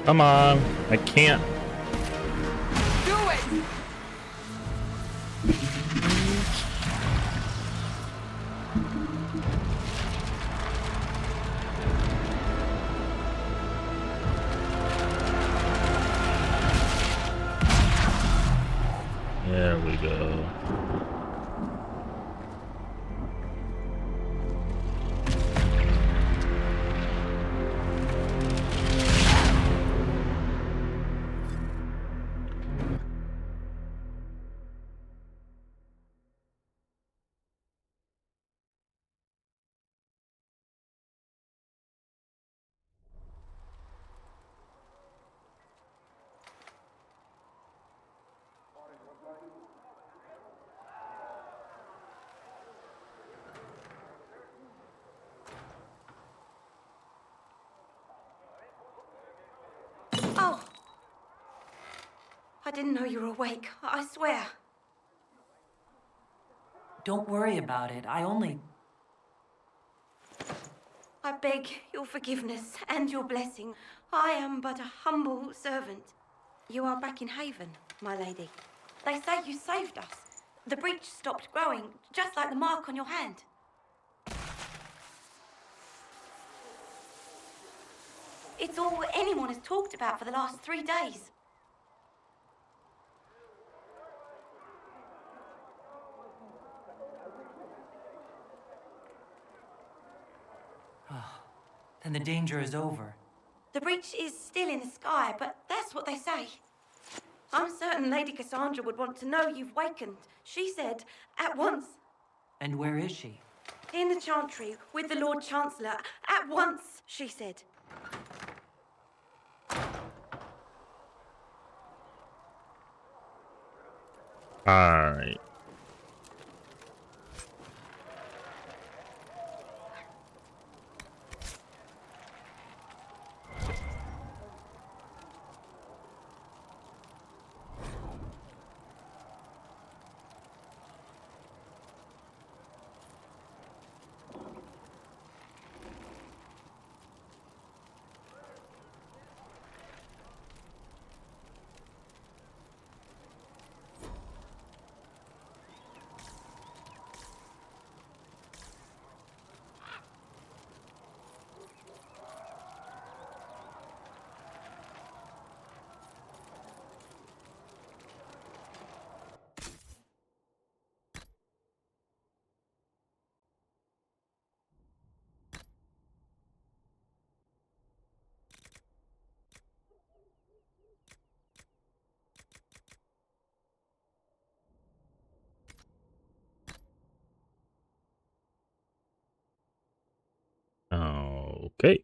Come on, I can't. Do it! There we go. Oh! I didn't know you were awake, I swear. Don't worry about it. I beg your forgiveness and your blessing. I am but a humble servant. You are back in Haven, my lady. They say you saved us. The breach stopped growing, just like the mark on your hand. It's all anyone has talked about for the last 3 days. Then the danger is over. The breach is still in the sky, but that's what they say. I'm certain Lady Cassandra would want to know you've wakened. She said, at once. And where is she? In the Chantry, with the Lord Chancellor. At once, she said. Alright. Okay.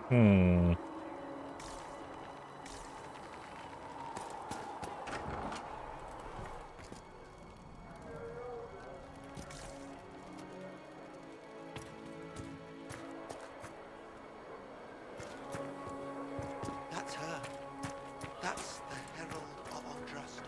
Hmm. That's her. That's the Herald of Andraste.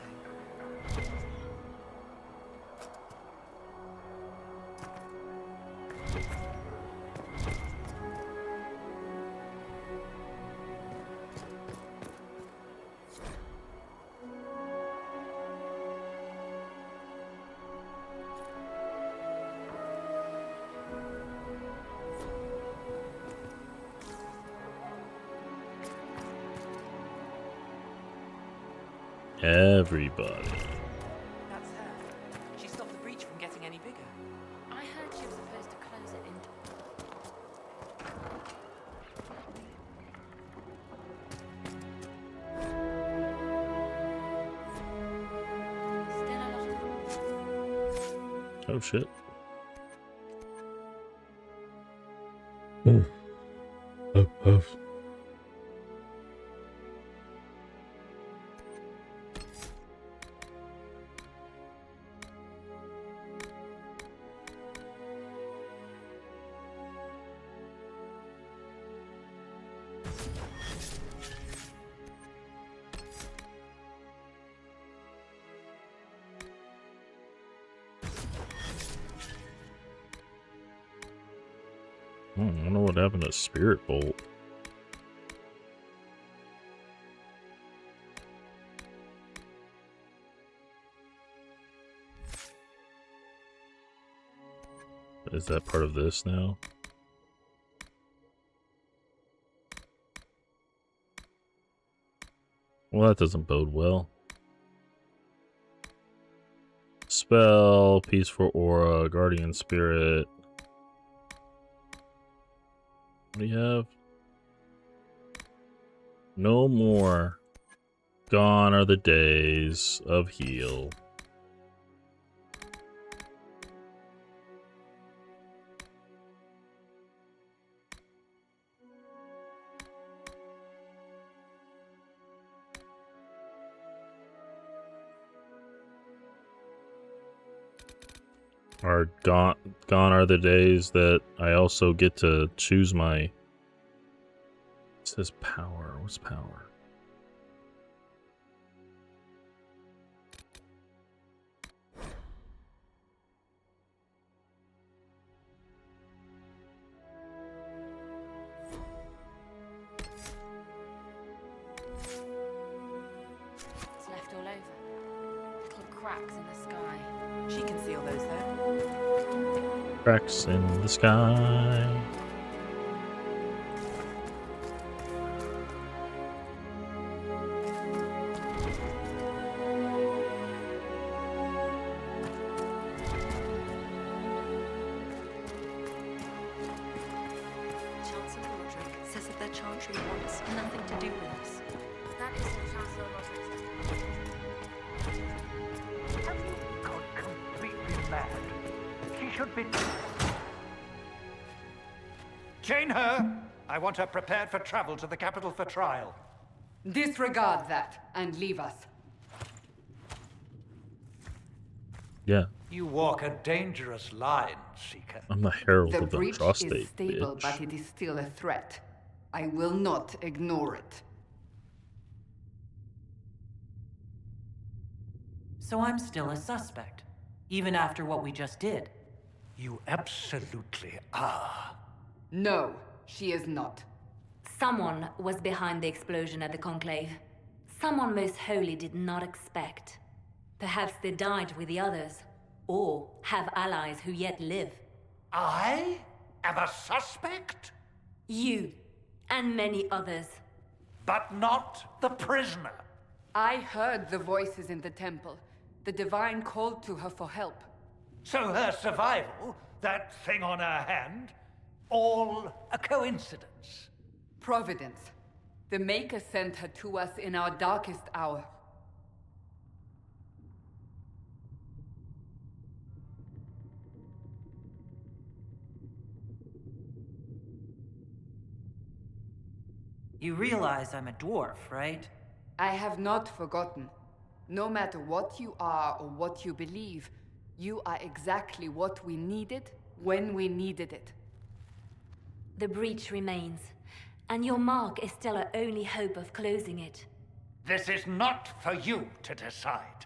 Everybody. That's her. She stopped the breach from getting any bigger. I heard she was supposed to close it in. Still a lot of. Oh shit. Oh. I don't know what happened to Spirit Bolt. Is that part of this now? Well, that doesn't bode well. Spell, Peaceful Aura, Guardian Spirit. What do you have? No more. Gone are the days of heal. Are gone are the days that I also get to choose my. It says power. What's power? It's left all over. Little cracks in the sky. She can seal those though. Cracks in the sky. Chancellor Roderick says that the Chantry wants nothing to do with us. That isn't Chancellor Roderick's. Have you gone completely mad? She should be... Chain her! I want her prepared for travel to the capital for trial. Disregard that and leave us. Yeah, You walk a dangerous line, Seeker. I'm the Herald The of the breach Prostate, is stable, bitch. but it is still a threat. I will not ignore it. So I'm still a suspect, even after what we just did. You absolutely are. No, she is not. Someone was behind the explosion at the Conclave. Someone most holy did not expect. Perhaps they died with the others, or have allies who yet live. I am a suspect? You, and many others. But not the prisoner. I heard the voices in the temple. The Divine called to her for help. So her survival, that thing on her hand, all a coincidence. Providence. The Maker sent her to us in our darkest hour. You realize I'm a dwarf, right? I have not forgotten. No matter what you are or what you believe, you are exactly what we needed when we needed it. The breach remains, and your mark is still our only hope of closing it. This is not for you to decide.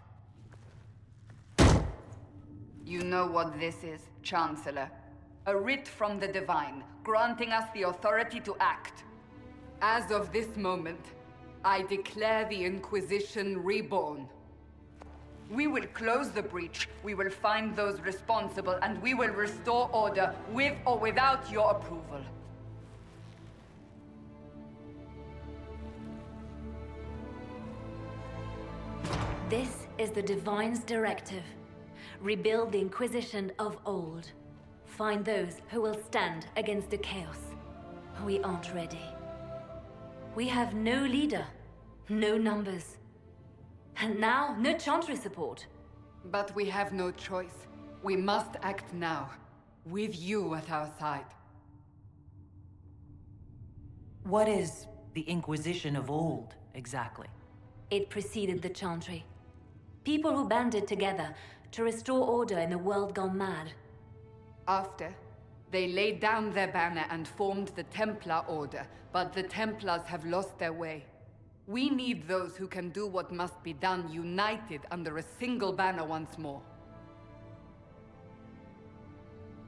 You know what this is, Chancellor. A writ from the Divine, granting us the authority to act. As of this moment, I declare the Inquisition reborn. We will close the breach, we will find those responsible, and we will restore order with or without your approval. This is the Divine's directive. Rebuild the Inquisition of old. Find those who will stand against the chaos. We aren't ready. We have no leader, no numbers. And now, no Chantry support. But we have no choice. We must act now, with you at our side. What is the Inquisition of old, exactly? It preceded the Chantry. People who banded together to restore order in a world gone mad. After, they laid down their banner and formed the Templar Order, but the Templars have lost their way. We need those who can do what must be done united under a single banner once more.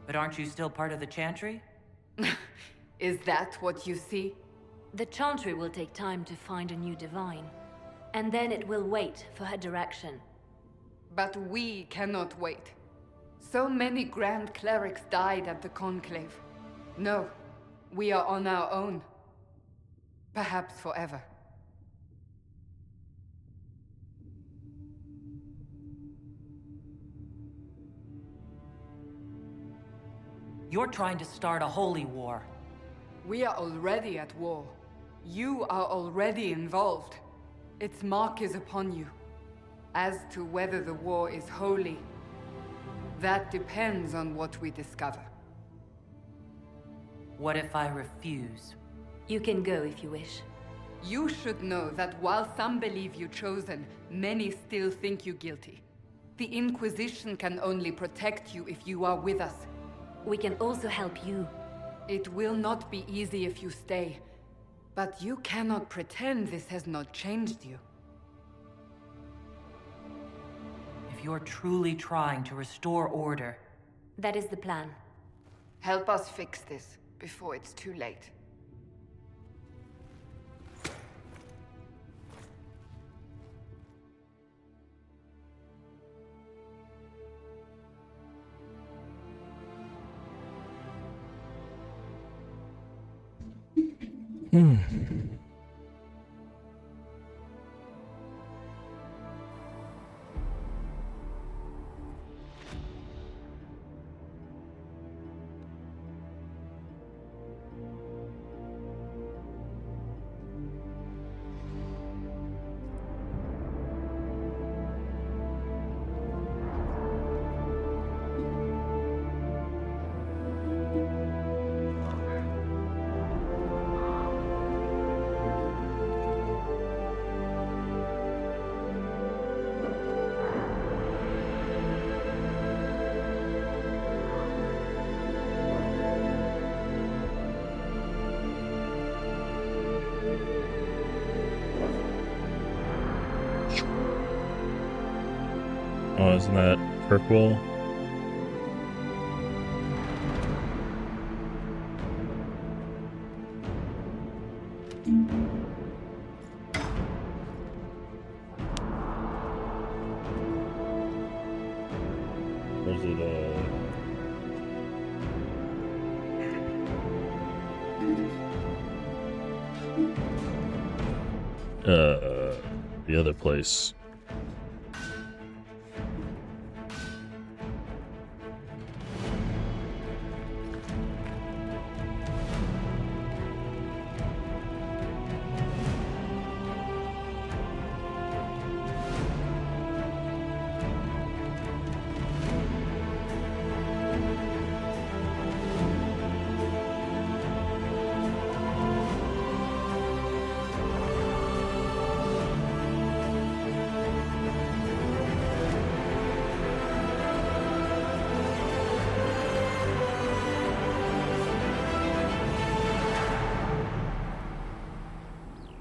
But aren't you still part of the Chantry? Is that what you see? The Chantry will take time to find a new Divine. And then it will wait for her direction. But we cannot wait. So many Grand Clerics died at the Conclave. No, we are on our own. Perhaps forever. You're trying to start a holy war. We are already at war. You are already involved. Its mark is upon you. As to whether the war is holy, that depends on what we discover. What if I refuse? You can go if you wish. You should know that while some believe you chosen, many still think you guilty. The Inquisition can only protect you if you are with us. We can also help you. It will not be easy if you stay, but you cannot pretend this has not changed you. If you're truly trying to restore order... That is the plan. Help us fix this before it's too late. Oh, isn't that Kirkwall? Or is it, the other place?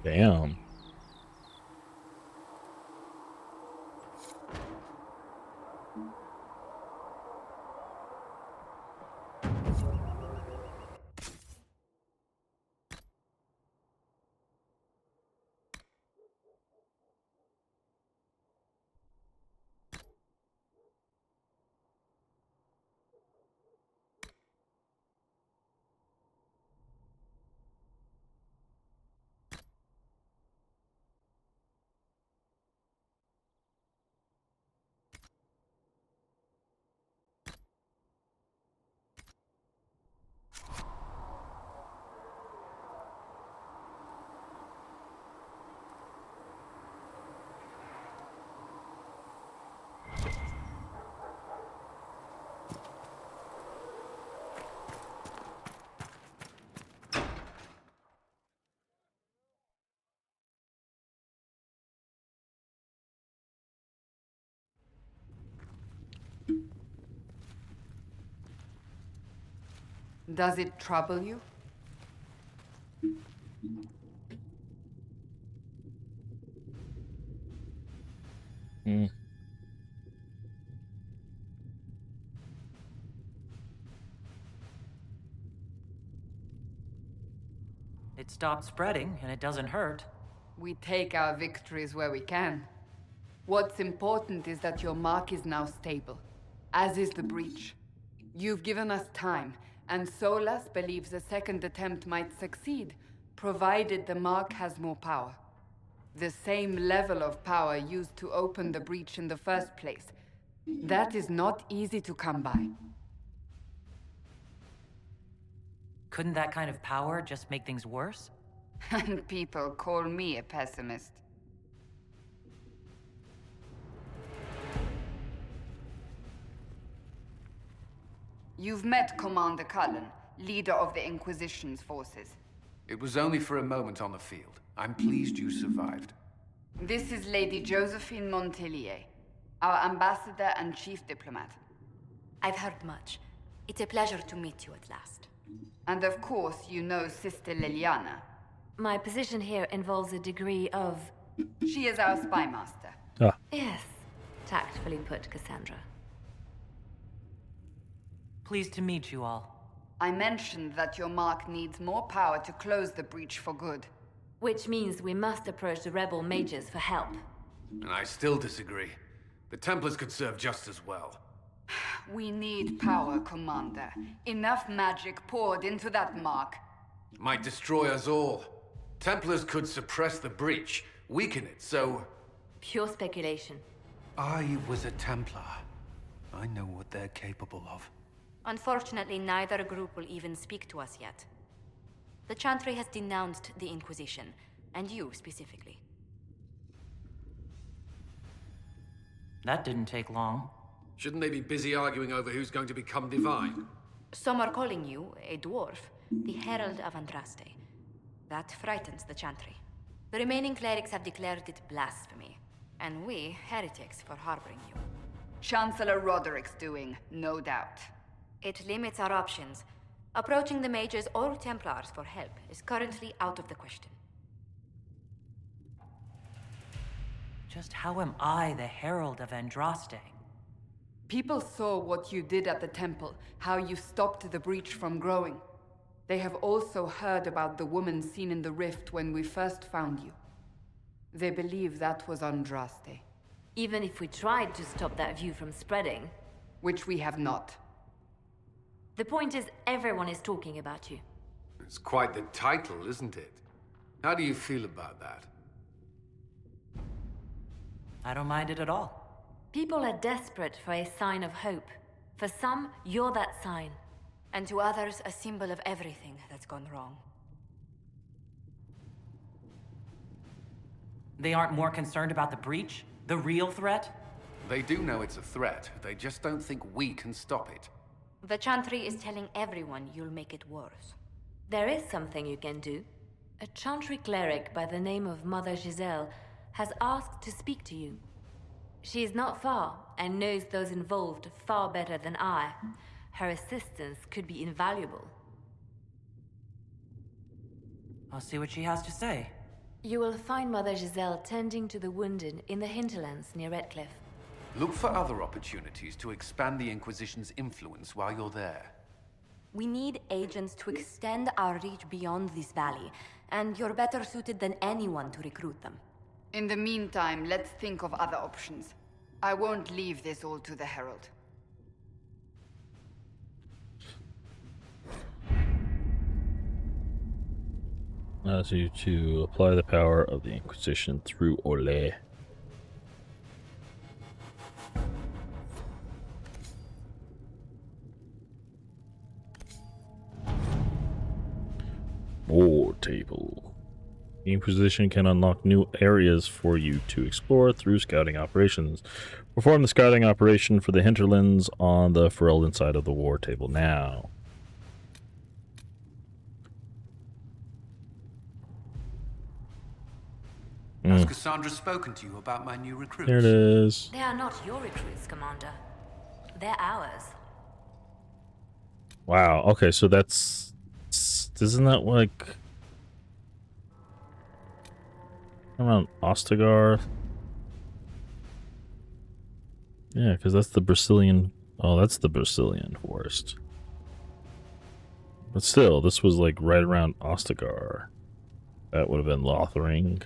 Damn. Does it trouble you? Hmm. It stopped spreading, and it doesn't hurt. We take our victories where we can. What's important is that your mark is now stable, as is the breach. You've given us time, and Solas believes a second attempt might succeed, provided the mark has more power. The same level of power used to open the breach in the first place. That is not easy to come by. Couldn't that kind of power just make things worse? And people call me a pessimist. You've met Commander Cullen, leader of the Inquisition's forces. It was only for a moment on the field. I'm pleased you survived. This is Lady Josephine Montelier, our ambassador and chief diplomat. I've heard much. It's a pleasure to meet you at last. And of course, you know Sister Liliana. My position here involves a degree of... She is our spy master. Yes, tactfully put, Cassandra. Pleased to meet you all. I mentioned that your mark needs more power to close the breach for good. Which means we must approach the rebel mages for help. And I still disagree. The Templars could serve just as well. We need power, Commander. Enough magic poured into that mark. Might destroy us all. Templars could suppress the breach, weaken it, so... Pure speculation. I was a Templar. I know what they're capable of. Unfortunately, neither group will even speak to us yet. The Chantry has denounced the Inquisition, and you specifically. That didn't take long. Shouldn't they be busy arguing over who's going to become divine? Some are calling you, a dwarf, the Herald of Andraste. That frightens the Chantry. The remaining clerics have declared it blasphemy, and we, heretics, for harboring you. Chancellor Roderick's doing, no doubt. It limits our options. Approaching the mages or Templars for help is currently out of the question. Just how am I the Herald of Andraste? People saw what you did at the temple, how you stopped the breach from growing. They have also heard about the woman seen in the rift when we first found you. They believe that was Andraste. Even if we tried to stop that view from spreading... Which we have not. The point is, everyone is talking about you. It's quite the title, isn't it? How do you feel about that? I don't mind it at all. People are desperate for a sign of hope. For some, you're that sign. And to others, a symbol of everything that's gone wrong. They aren't more concerned about the breach? The real threat? They do know it's a threat. They just don't think we can stop it. The Chantry is telling everyone you'll make it worse. There is something you can do. A Chantry cleric by the name of Mother Giselle has asked to speak to you. She is not far and knows those involved far better than I. Her assistance could be invaluable. I'll see what she has to say. You will find Mother Giselle tending to the wounded in the hinterlands near Redcliffe. Look for other opportunities to expand the Inquisition's influence while you're there. We need agents to extend our reach beyond this valley, and you're better suited than anyone to recruit them. In the meantime, let's think of other options. I won't leave this all to the Herald. Allows you to apply the power of the Inquisition through Ole. War table. The Inquisition can unlock new areas for you to explore through scouting operations. Perform the scouting operation for the hinterlands on the Ferelden side of the war table now. Has Cassandra spoken to you about my new recruits? There it is. They are not your recruits, Commander. They're ours. Wow. Okay, so that's... Isn't that like... around Ostagar? Yeah, because that's the Brazilian... Oh, that's the Brazilian forest. But still, this was like right around Ostagar. That would have been Lothering.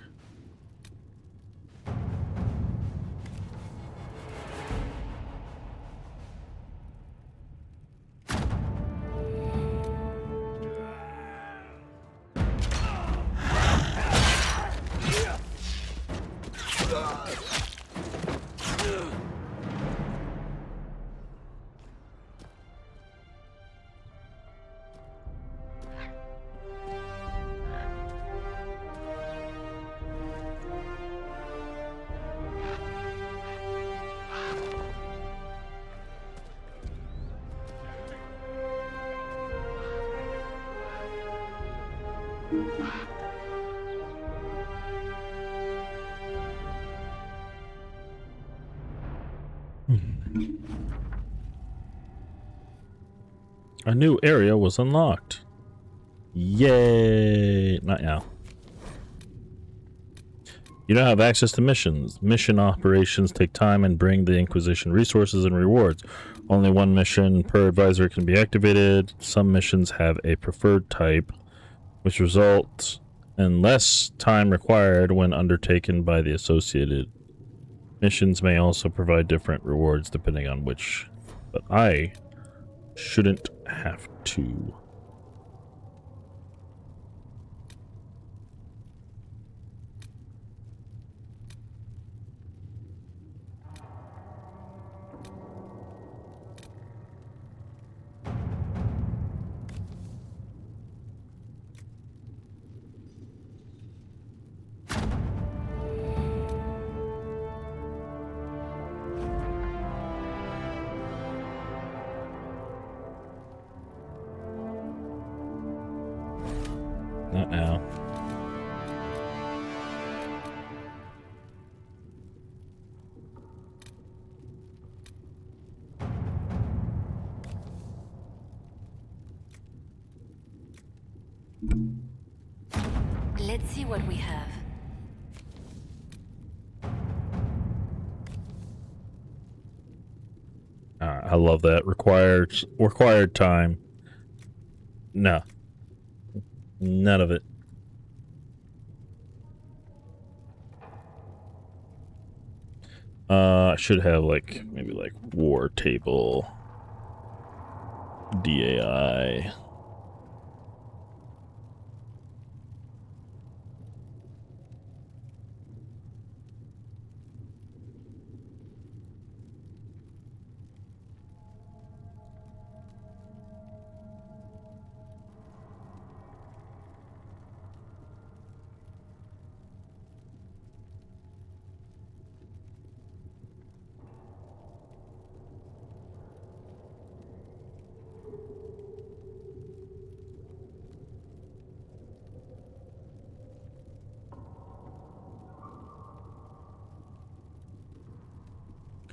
A new area was unlocked. Yay! Not now. You now have access to missions. Mission operations take time and bring the Inquisition resources and rewards. Only one mission per advisor can be activated. Some missions have a preferred type, which results in less time required when undertaken by the associated. Missions may also provide different rewards depending on which, but I shouldn't have to. Not now. Let's see what we have. I love that. Required time. No. None of it. I should have like maybe like war table DAI.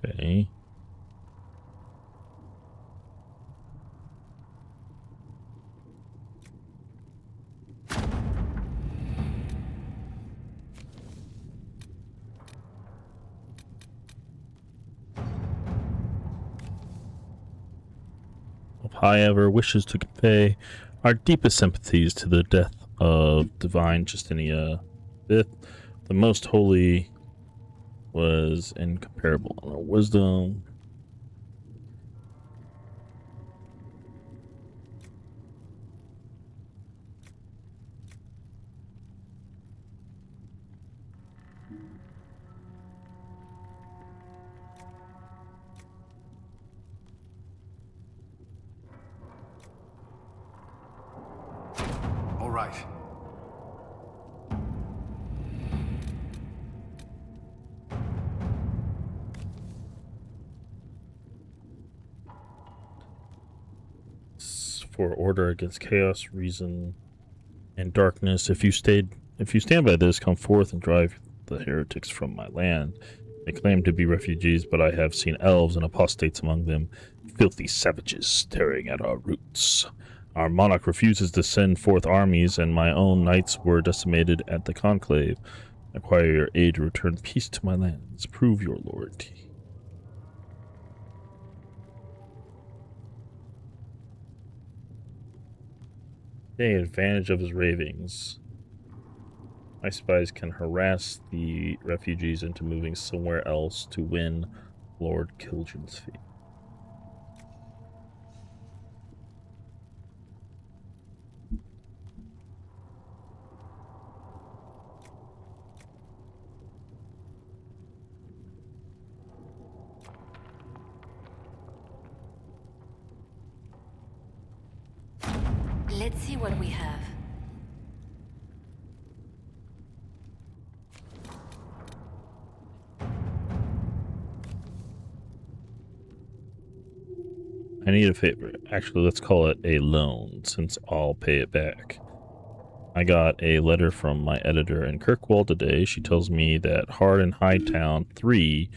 Okay. however, wishes to convey our deepest sympathies to the death of Divine Justinia V. The Most Holy was incomparable in her wisdom. All right. For order against chaos, reason, and darkness. If you stand by this, come forth and drive the heretics from my land. They claim to be refugees, but I have seen elves and apostates among them, filthy savages tearing at our roots. Our monarch refuses to send forth armies, and my own knights were decimated at the conclave. I require your aid to return peace to my lands. Prove your loyalty. Taking advantage of his ravings, my spies can harass the refugees into moving somewhere else to win Lord Kiljan's fee. Let's see what we have. I need a favor. Actually, let's call it a loan, since I'll pay it back. I got a letter from my editor in Kirkwall today. She tells me that Hard and Hightown 3,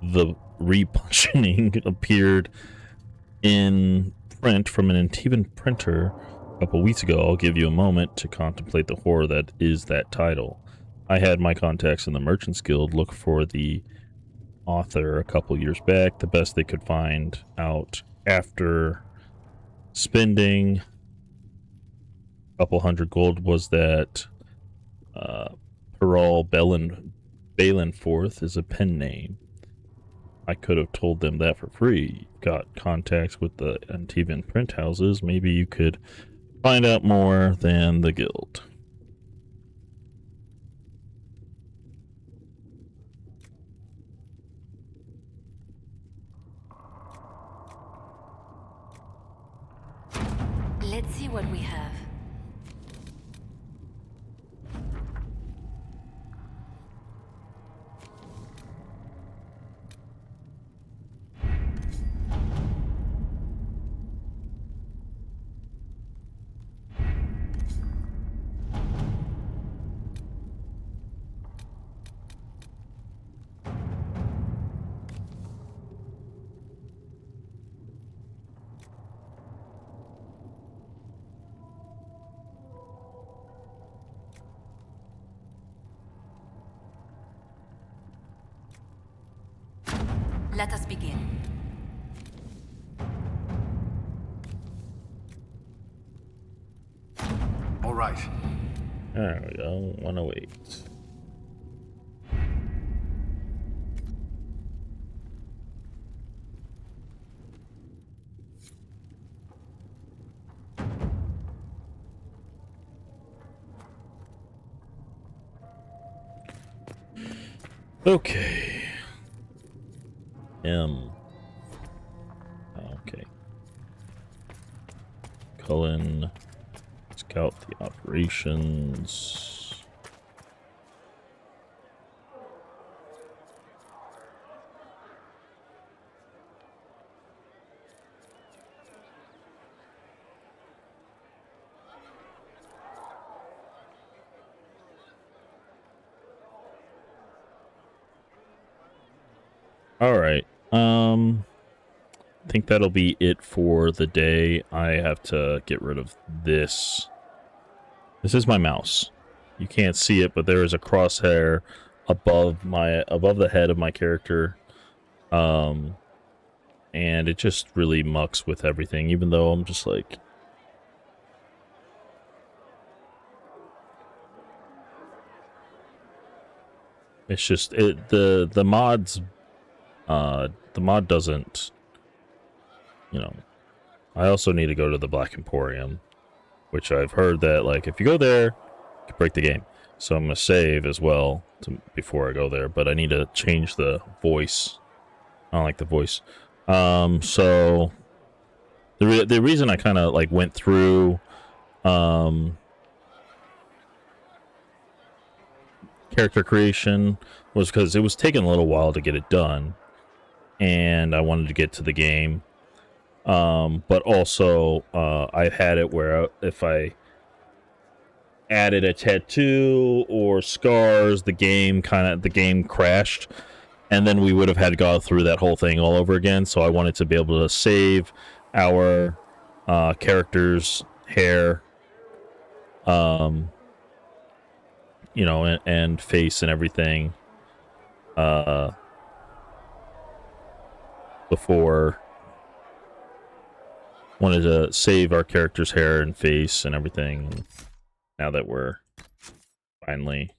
the repunching, appeared in print from an Antivan printer a couple weeks ago. I'll give you a moment to contemplate the horror that is that title. I had my contacts in the Merchants Guild look for the author a couple years back. The best they could find out after spending a couple hundred gold was that Peral Balinforth is a pen name. I could have told them that for free. Got contacts with the Antivan print houses. Maybe you could find out more than the guild. Let's see what we have. Let us begin. All right. There we go. 108. Okay. Okay. Cullen, scout the operations. All right. I think that'll be it for the day. I have to get rid of this. This is my mouse. You can't see it, but there is a crosshair above the head of my character. And and it just really mucks with everything, even though I'm just like, it's just the mods, the mod doesn't, you know. I also need to go to the Black Emporium, which I've heard that, like, if you go there, you can break the game. So I'm gonna save as well before I go there, but I need to change the voice. I don't like the voice. So the reason I kind of like went through character creation was because it was taking a little while to get it done, and I wanted to get to the game. But also I had it where if I added a tattoo or scars, the game crashed, and then we would have had to go through that whole thing all over again. So I wanted to be able to save our character's hair, you know, and face and everything before. Wanted to save our character's hair and face and everything. Now that we're finally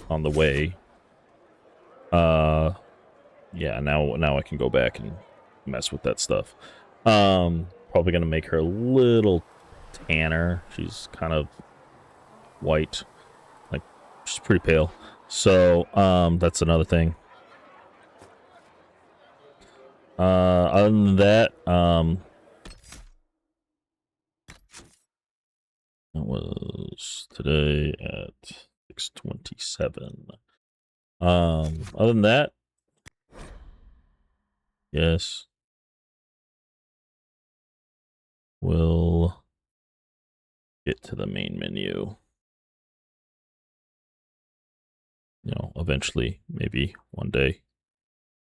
on the way, yeah, now I can go back and mess with that stuff. Probably gonna make her a little tanner. She's kind of white, like she's pretty pale. So that's another thing. Other than that, it was today at 6:27. Other than that, yes, we'll get to the main menu. You know, eventually, maybe one day,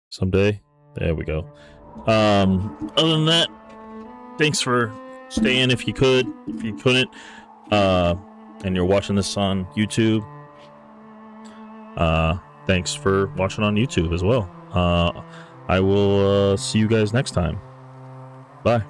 someday. There we go. Other than that, thanks for staying if you could. If you couldn't, and you're watching this on YouTube, thanks for watching on YouTube as well. I will see you guys next time. Bye.